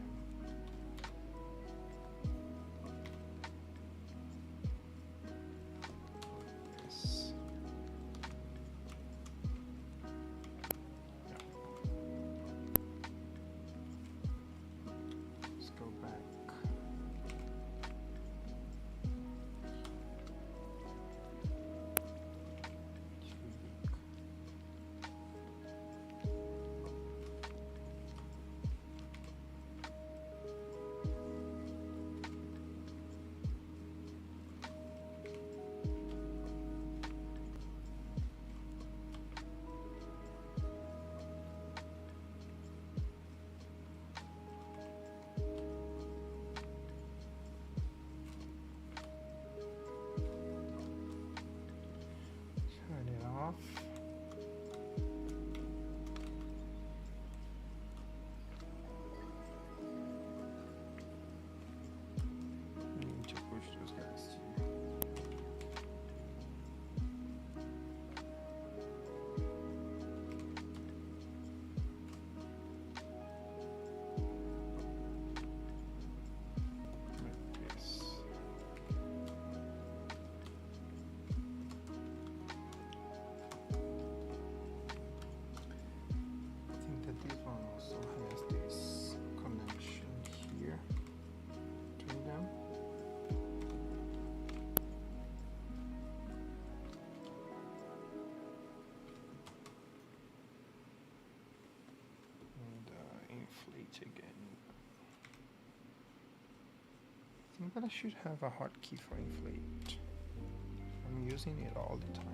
Need to push those guys too. Like this. I think that this one also has this connection here between them. And inflate again. I think that I should have a hotkey for inflate. I'm using it all the time.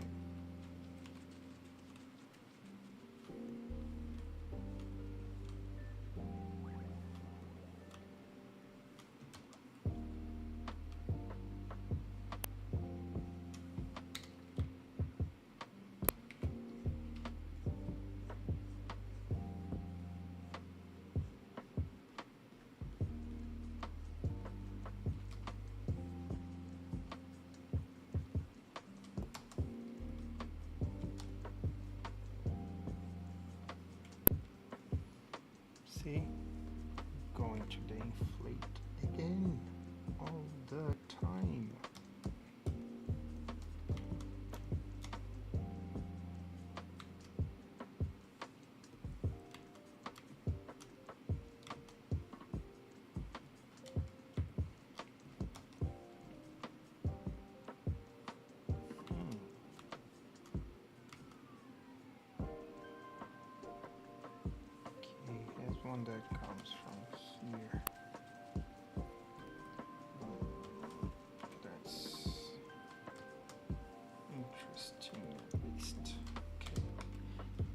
See, going to the inflate again all the time. One that comes from here. That's interesting, at least. Okay,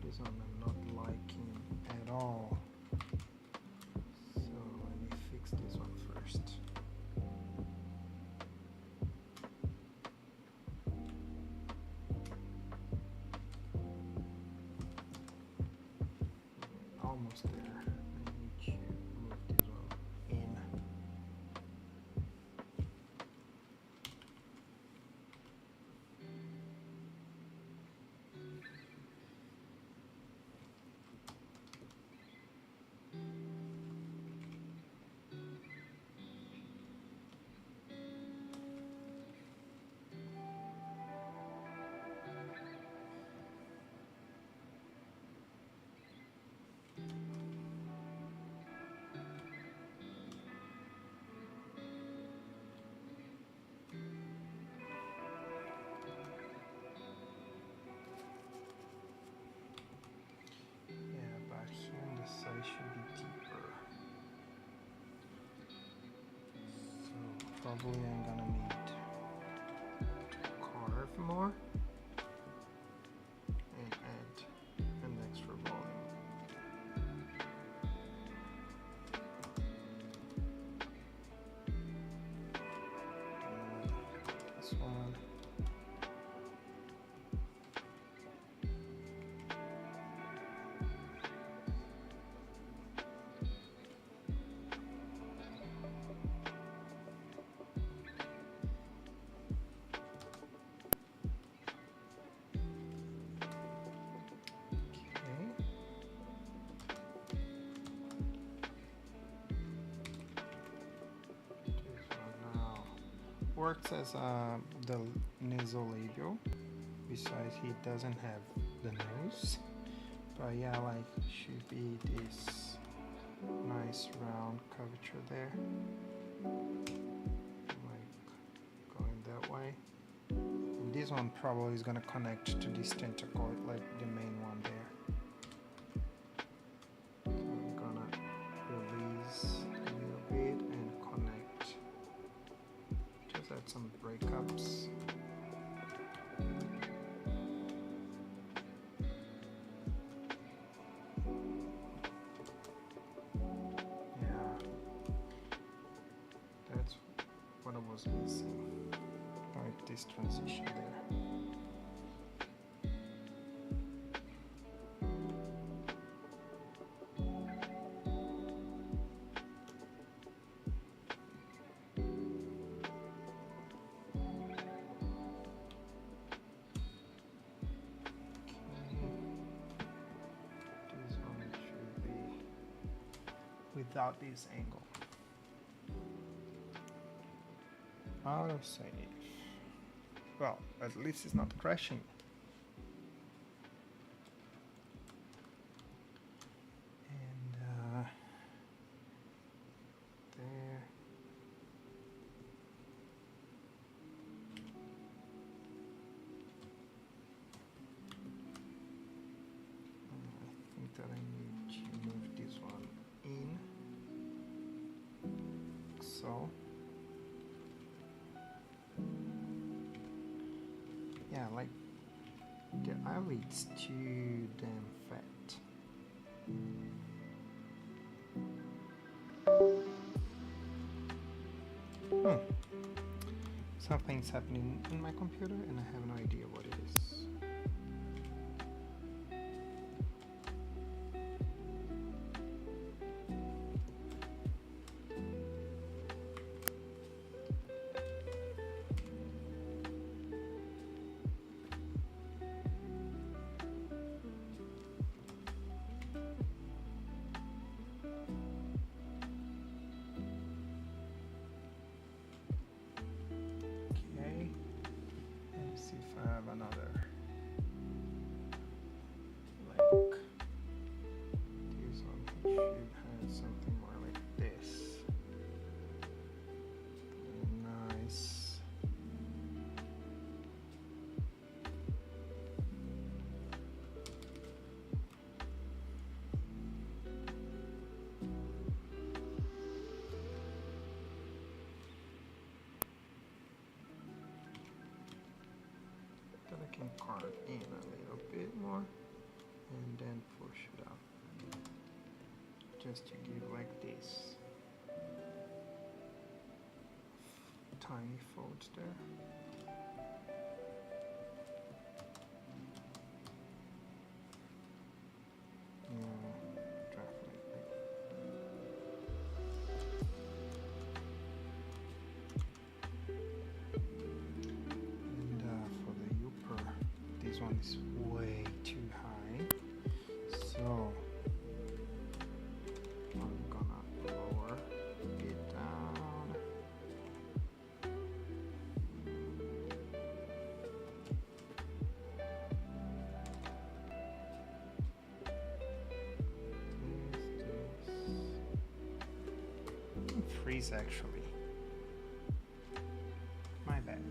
this one I'm not liking almost there. I need to move this one in. Should be deeper, so probably I'm gonna need to carve more and add an extra volume. This one. Works as the nasolabial, besides he doesn't have the nose, but yeah, like should be this nice round curvature there, like going that way, and this one probably is going to connect to this tentacle, like the main one there. So I'm gonna release a little bit and connect. Add some breakups. Yeah, that's what I was missing, like this transition there. Without this angle. Autosave. Well, at least it's not crashing. And there. I think that I need to move this one in. So yeah, like the eyelids too damn fat. Something's happening in my computer and I have no idea what it is. Another, like this one should have something more like this. Nice. I can carve in a little bit more and then push it up just to give like this tiny folds there. Draft is way too high. So I'm gonna lower it down. Freeze actually. My bad.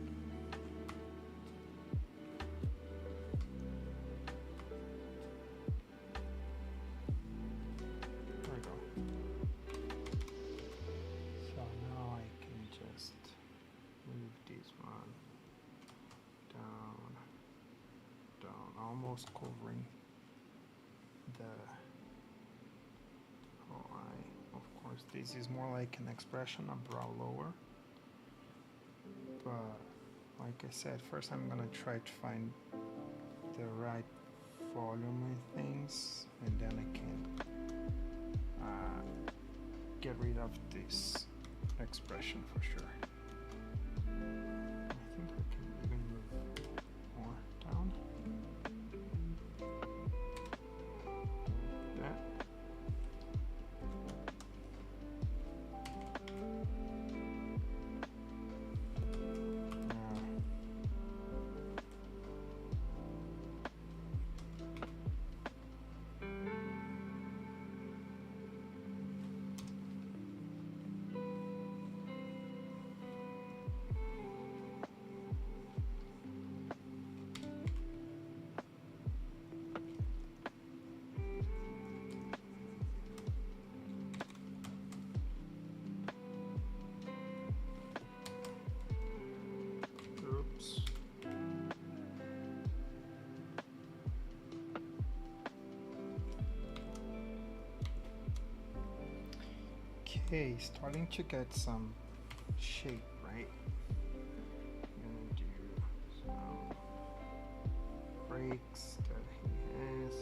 There we go. So now I can just move this one down, almost covering the whole eye. Of course, this is more like an expression, a brow lower. But like I said, first I'm gonna try to find the right volume with things, and then I can get rid of this expression for sure. I think I can even move more down. That. Okay, starting to get some shape, right? I'm gonna do some breaks that he has.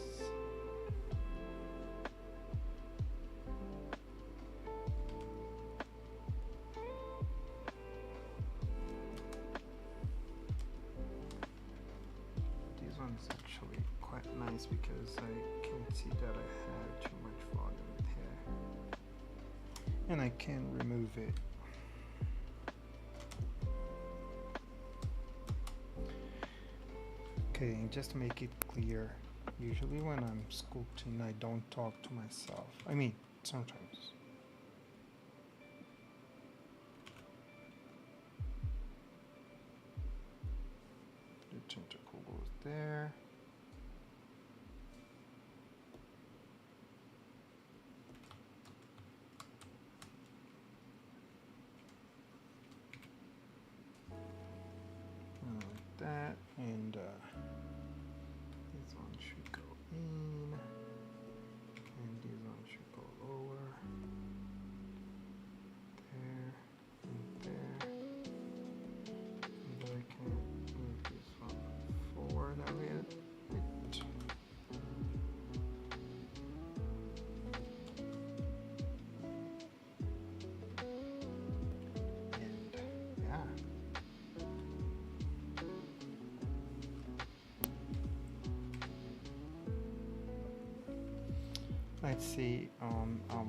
This one's actually quite nice because I can see that I have too much volume here. And I can remove it. Okay, and just to make it clear, usually when I'm sculpting, I don't talk to myself. I mean, sometimes. The tentacle goes there. That, and this one should go in, and this one should go lower, there, and there, and then I can move this one forward a little bit. And yeah. Let's see on our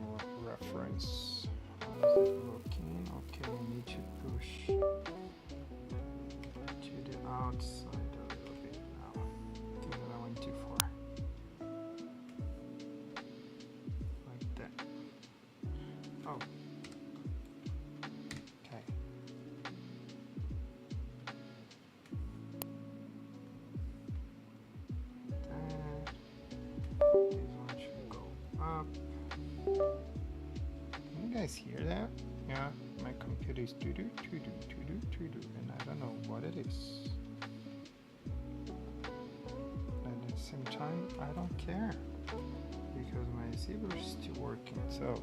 reference. How is it looking? Okay, I need to push to the outside a little bit now. I think that I went too far. Like that. Oh. Okay. This one should go up. Can you guys hear that? Yeah, my computer is doo-doo, doo-doo, doo-doo, doo-doo, and I don't know what it is. And at the same time, I don't care because my receiver is still working, so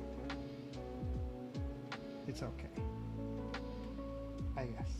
it's okay, I guess.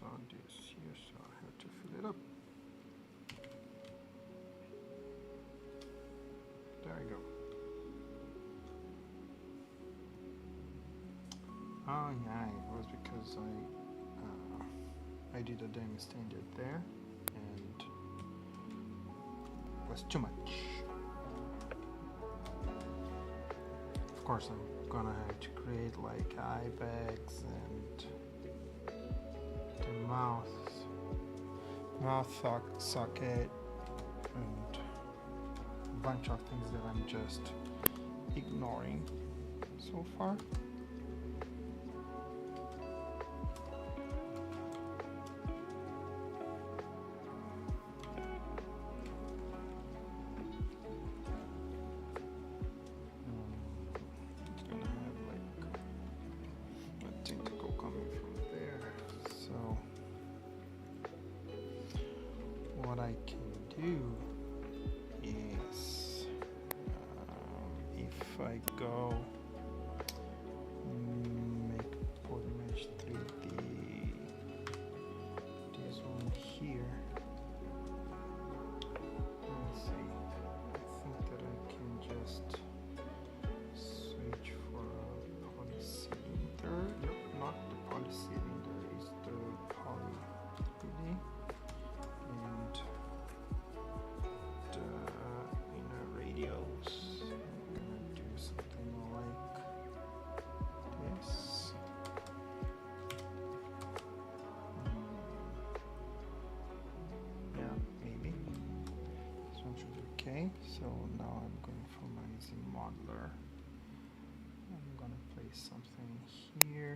saw this here, so I have to fill it up. There we go. Oh yeah, it was because I did a demi standard there and it was too much. Of course, I'm gonna have to create like eye bags and the mouth socket and a bunch of things that I'm just ignoring so far. What I can do is if I go make body mesh 3D, this one here, let's see, I think that I can just switch for a polycylinder. Nope, not the polycylinder, it's the poly 3D. And the inner radials, I'm gonna do something like this. Yeah, maybe. This one should be okay. So now I'm going for my Z modeler. I'm gonna place something here.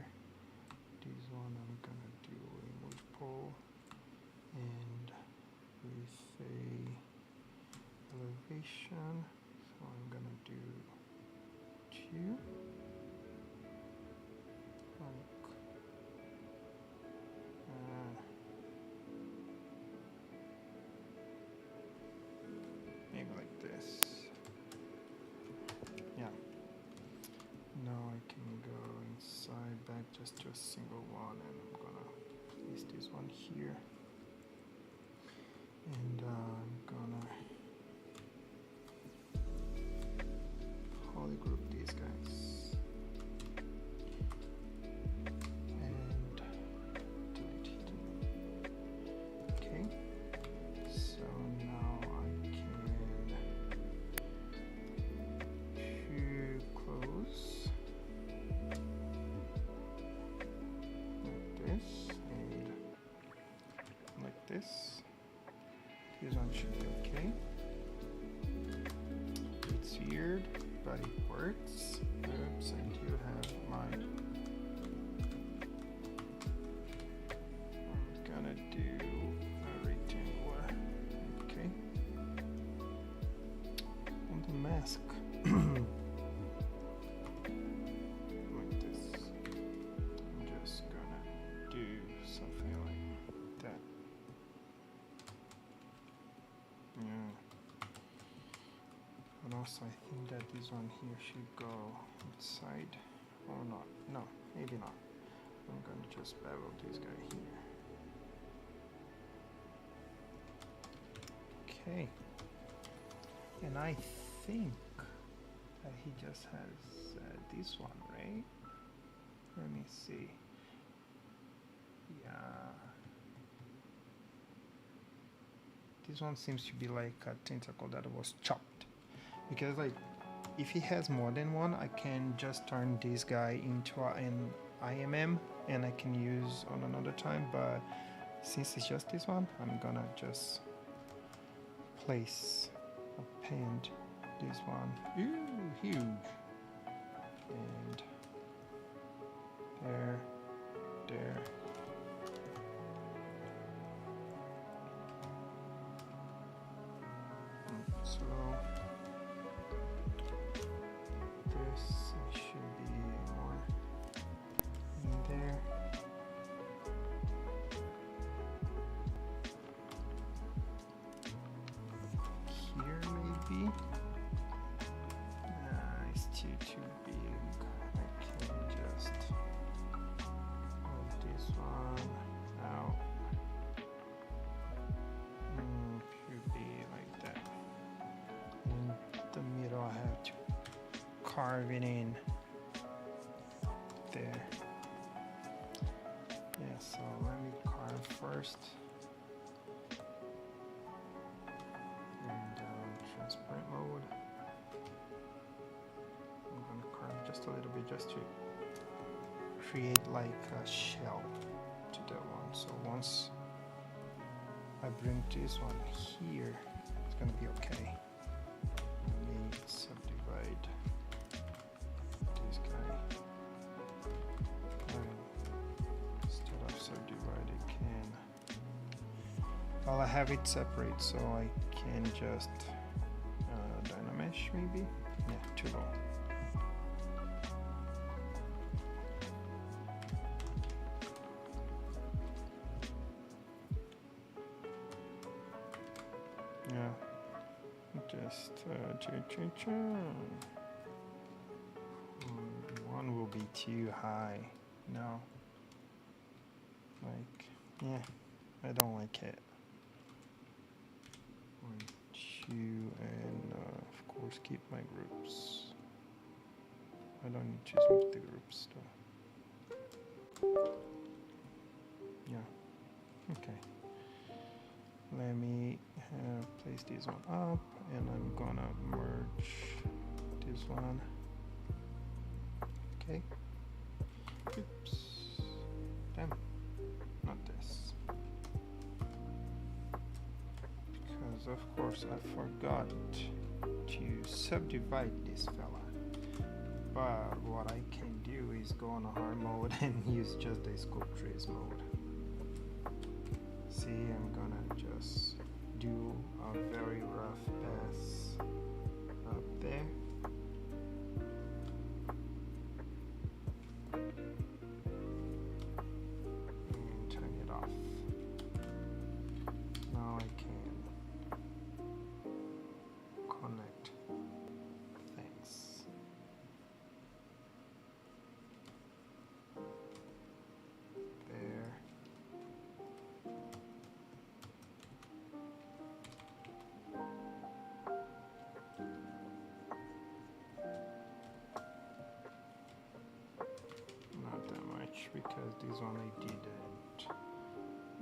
This one I'm gonna do a multiple and with a elevation, so I'm gonna do 2 like maybe like this. Yeah, now I can go inside back just to a single one, and I'm gonna place this one here. And I'm gonna polygroup these guys and delete. Okay, so now I can close like this and like this. This one should be okay. It's weird, but it works. Oops, and you have my... I'm gonna do a rectangular. Okay. On the mask. Like this. I'm just gonna do something like that. Yeah. But also I think that this one here should go inside or not. No, maybe not. I'm gonna just bevel this guy here. Okay. And I think that he just has this one, right? Let me see. Yeah. This one seems to be like a tentacle that was chopped. Because like, if he has more than one, I can just turn this guy into an IMM and I can use on another time, but since it's just this one, I'm gonna just place, append this one. Ooh, huge. And there, there. So this should be more in there. Here maybe. It's too big. I carving in there. Yeah, so let me carve first. And transparent mode. I'm gonna carve just a little bit just to create like a shell to that one. So once I bring this one here, it's gonna be okay. Let me subdivide this guy. Instead of subdivide, I can. Well, I have it separate, so I can just Dynamesh maybe. Yeah, too low. Yeah, just one will be too high. No, like, yeah, I don't like it. 1, 2, and of course keep my groups. I don't need to move the groups though. Yeah, okay. Let me place this one up, and I'm gonna merge this one. Okay. Oops. Damn. Not this. Because of course I forgot to subdivide this fella. But what I can do is go on a hard mode and use just the scope trace mode. See, I'm gonna just do a very rough pass up there. And turn it off. Now I can connect things. There. Because this one I didn't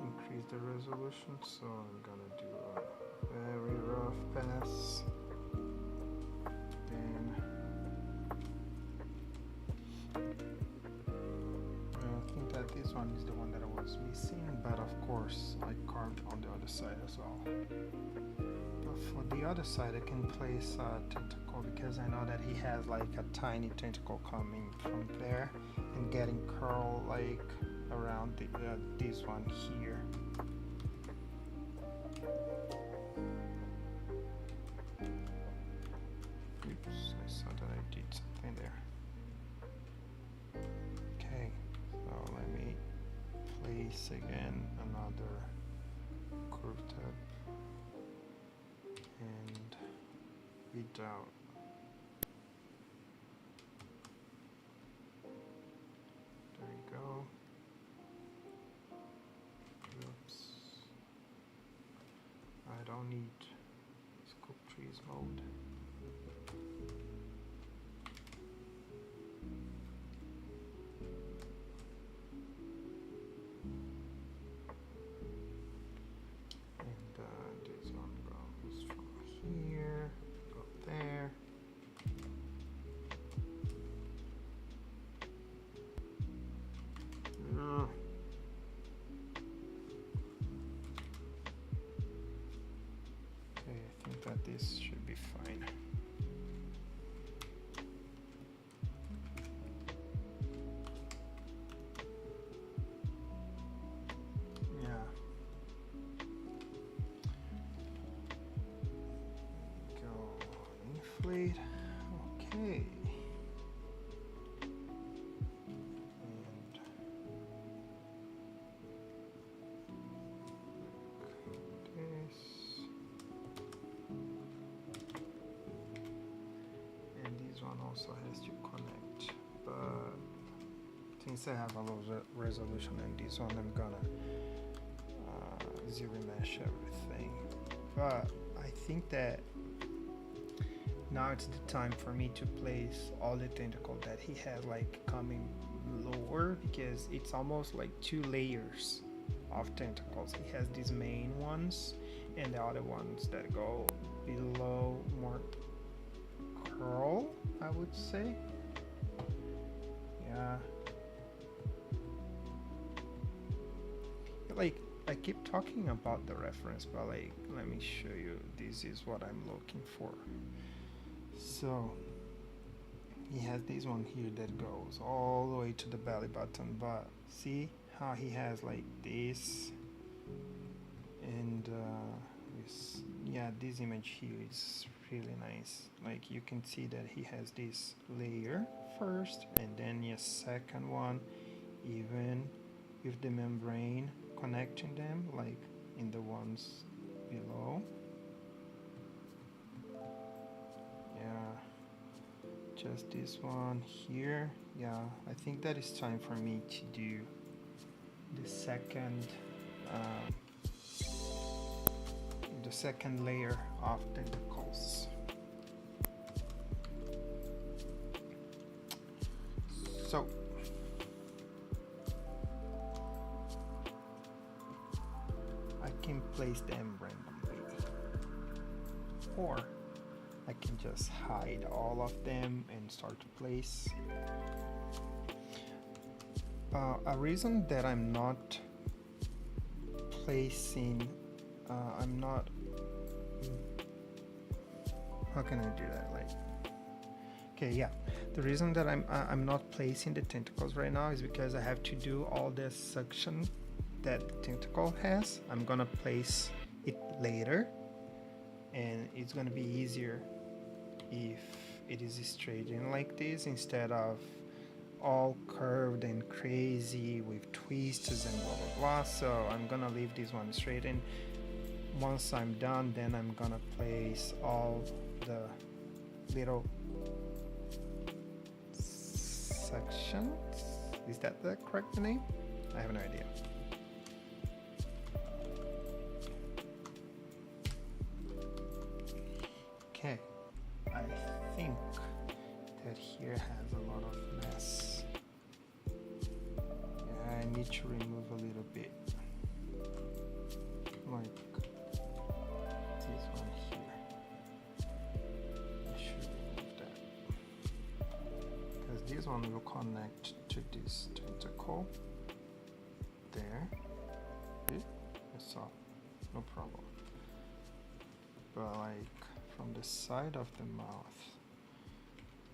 increase the resolution, so I'm gonna do a very rough pass. Then I think that this one is the one that I was missing, but of course I carved on the other side as well. But for the other side I can place a tentacle, because I know that he has like a tiny tentacle coming from there and getting curl like around this one here. Oops, I saw that I did something there. Okay, so let me place again another curve tab and without. There we go. Oops. I don't need scope trees mode. And this one goes from here, go there. Okay, I think that this should be fine. Yeah. Go inflate. Okay. Also has to connect, but since I have a low resolution in this one, I'm gonna zero mesh everything. But I think that Now it's the time for me to place all the tentacle that he has like coming lower, because it's almost like two layers of tentacles. He has these main ones and the other ones that go below, more curl, I would say. Yeah. Like, I keep talking about the reference, but like, let me show you. This is what I'm looking for. So he has this one here that goes all the way to the belly button, but see how he has like this, and yeah, this image here is really nice. Like, you can see that he has this layer first, and then a second one, even with the membrane connecting them, like in the ones below. Yeah, just this one here. Yeah, I think that it's time for me to do the second layer of tentacles. So I can place them randomly, or I can just hide all of them and start to place. A reason that I'm not placing, I'm not, how can I do that? Like, okay, yeah. The reason that I'm not placing the tentacles right now is because I have to do all the suction that the tentacle has. I'm gonna place it later, and it's gonna be easier if it is straight in like this instead of all curved and crazy with twists and blah blah blah. So I'm gonna leave this one straight, and once I'm done, then I'm gonna place all the little sections. Is that the correct name? I have no idea. Okay, I think that here has a lot of mess. Yeah, I need to remove a little bit. Like this one here. I should remove that, because this one will connect to this tentacle. There. See? I saw. No problem. But like from the side of the mouth,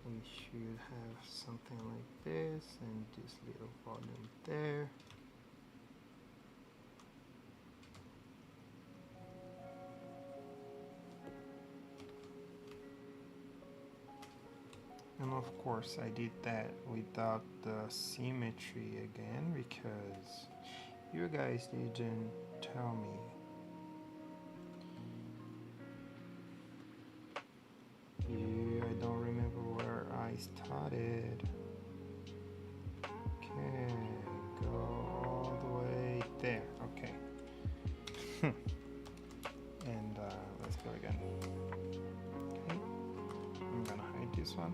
we should have something like this, and this little volume there. And of course I did that without the symmetry again, because you guys didn't tell me. I don't remember where I started. Okay, go all the way there. Okay. And let's go again. Okay, I'm gonna hide this one.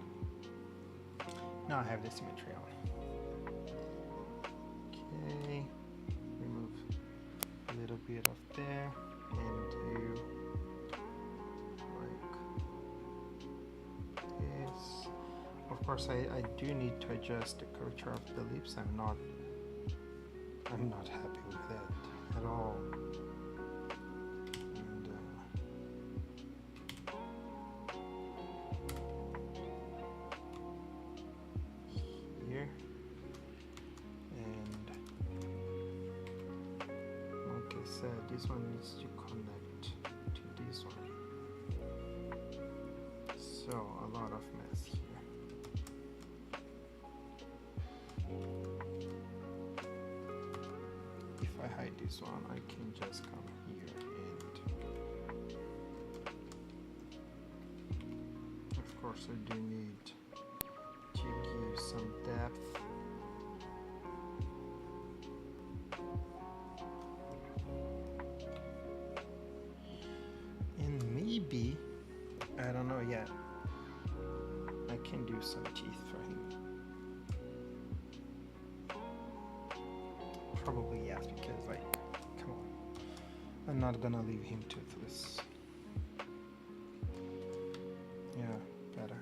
Now I have the symmetry on. Okay, remove a little bit of there and do like this. Of course, I do need to adjust the curvature of the lips. I'm not happy with that at all. This one needs to connect to this one, so a lot of mess here. If I hide this one, I can just come here, and of course I do need to give some depth. Maybe, I don't know yet, can do some teeth for him. Probably yes, because like, come on, I'm not gonna leave him toothless. Yeah, better.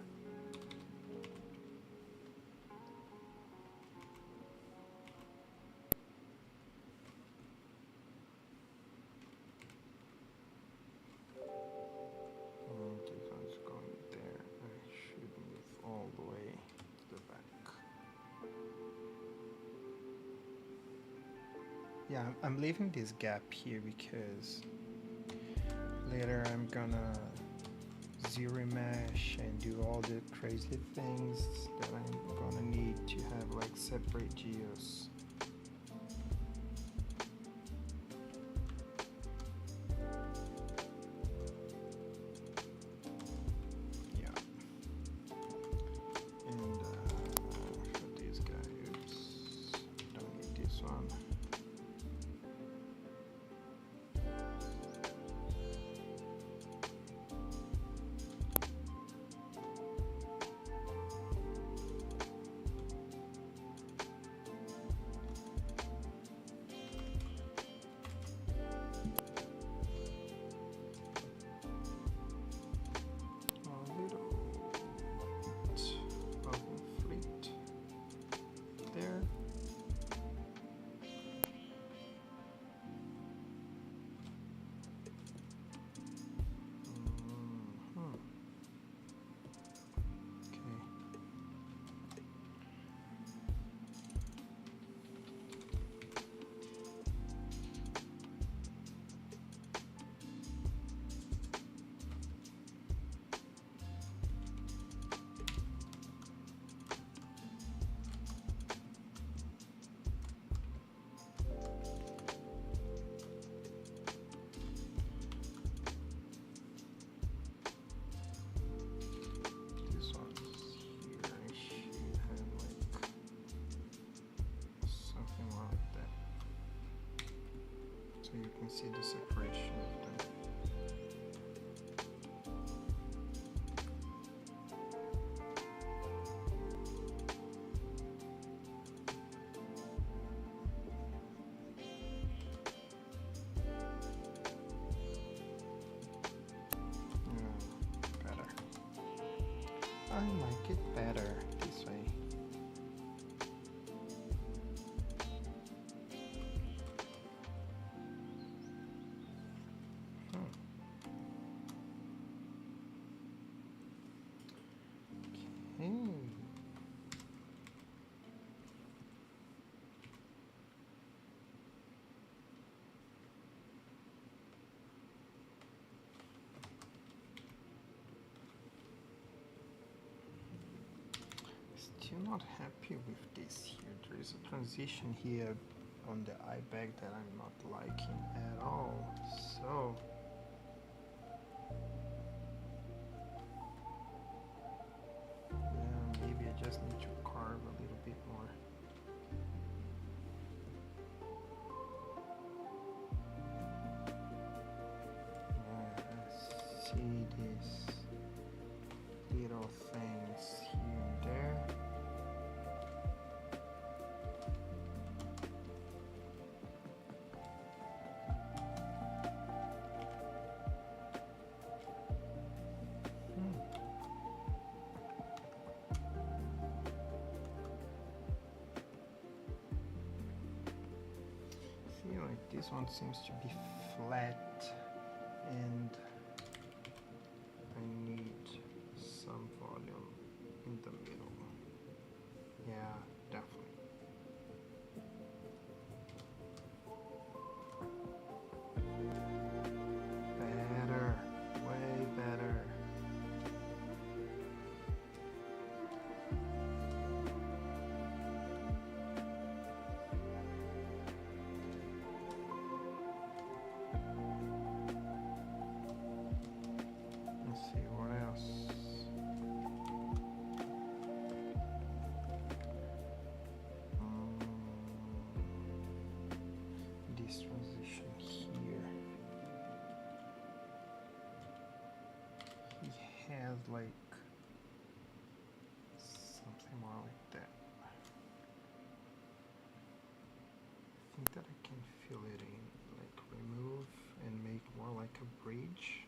This one's going there. I should move all the way to the back. Yeah, I'm leaving this gap here because later I'm gonna zero mesh and do all the crazy things that I'm gonna need to have like separate geos. Yeah. And for this guy, oops, don't need this one. You can see the separation of them. Better. I like it better this way. Still not happy with this here. There is a transition here on the eye bag that I'm not liking at all. So yeah, maybe I just need to carve a little bit more. See these little things here and there. See, like this one seems to be flat and I need some volume in the middle. Yeah, definitely. Better, way better. Let's see what else. This transition here. He has like think that I can fill it in, like remove and make more like a bridge.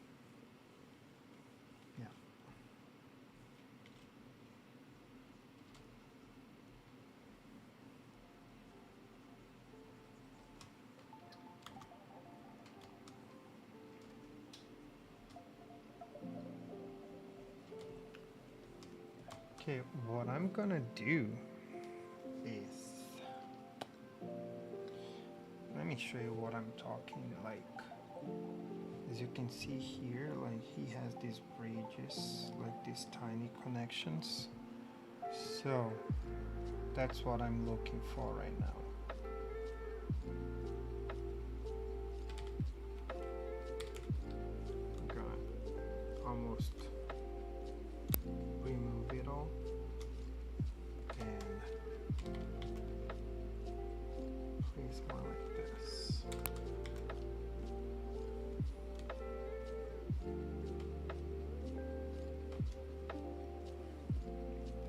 Yeah. Okay, what I'm gonna do is, let me show you what I'm talking like. As you can see here, like he has these bridges, like these tiny connections. So that's what I'm looking for right now. I'm gonna almost remove it all and place more like this.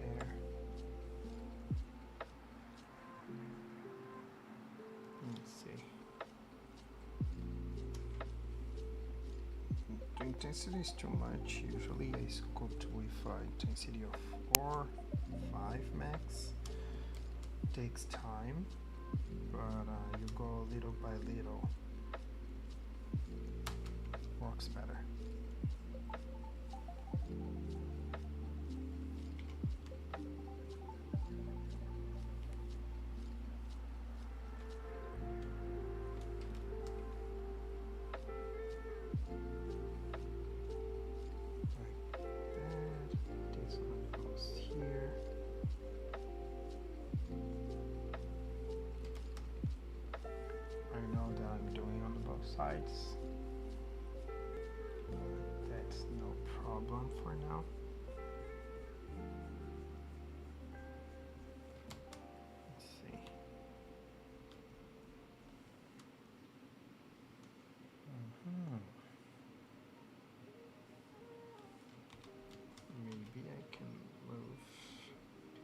There. Let's see. The intensity is too much. Usually I sculpt with intensity of 4, 5 max. Takes time, but you go little by little. Works better. Sides. That's no problem for now. Let's see. Maybe I can move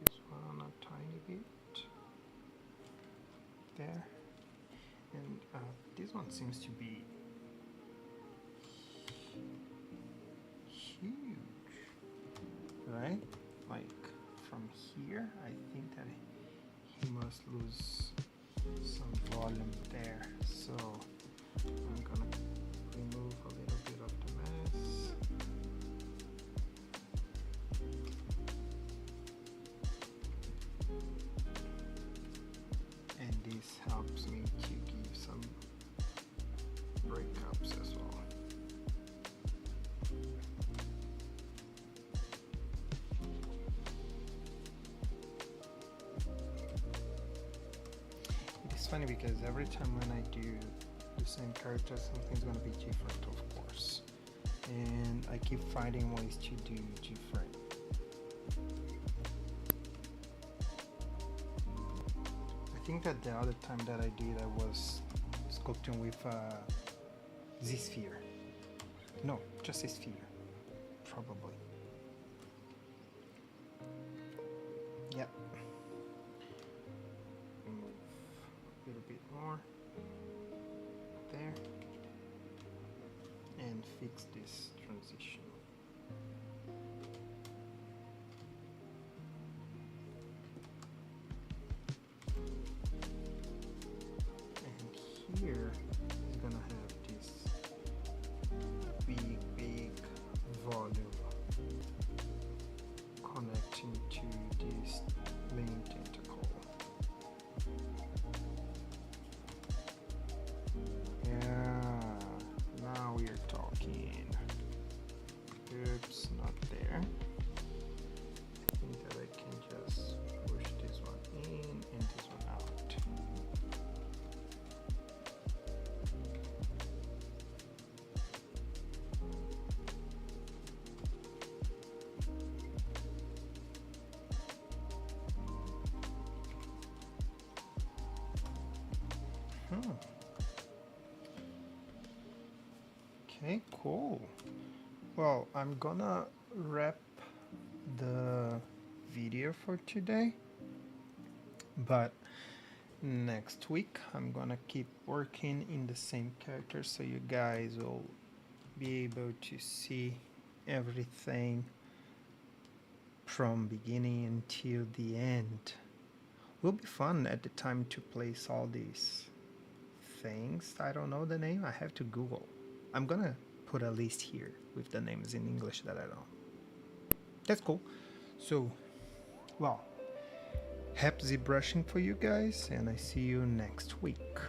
this one a tiny bit. There. And this one seems to be huge, right? Like from here, I think that he must lose some volume there. So I'm gonna remove a little bit of the mess. And this helps me to give some breakups as well. It's funny because every time when I do the same character, something's gonna be different, of course. And I keep finding ways to do different. I think that the other time that I did, I was sculpting with Z-sphere. No, just a sphere, probably. Yep. Move a little bit more there and fix this transition. And here is gonna have this big volume connecting to this main tentacle. Yeah, now we're talking. Oops, not there. I think that I can just push this one in and this one out. Okay, cool. Well, I'm gonna wrap the video for today, but next week I'm gonna keep working in the same character so you guys will be able to see everything from beginning until the end. Will be fun at the time to place all these things. I don't know the name. I have to Google. I'm gonna put a list here with the names in English that I know. That's cool. So, well, happy brushing for you guys, and I see you next week.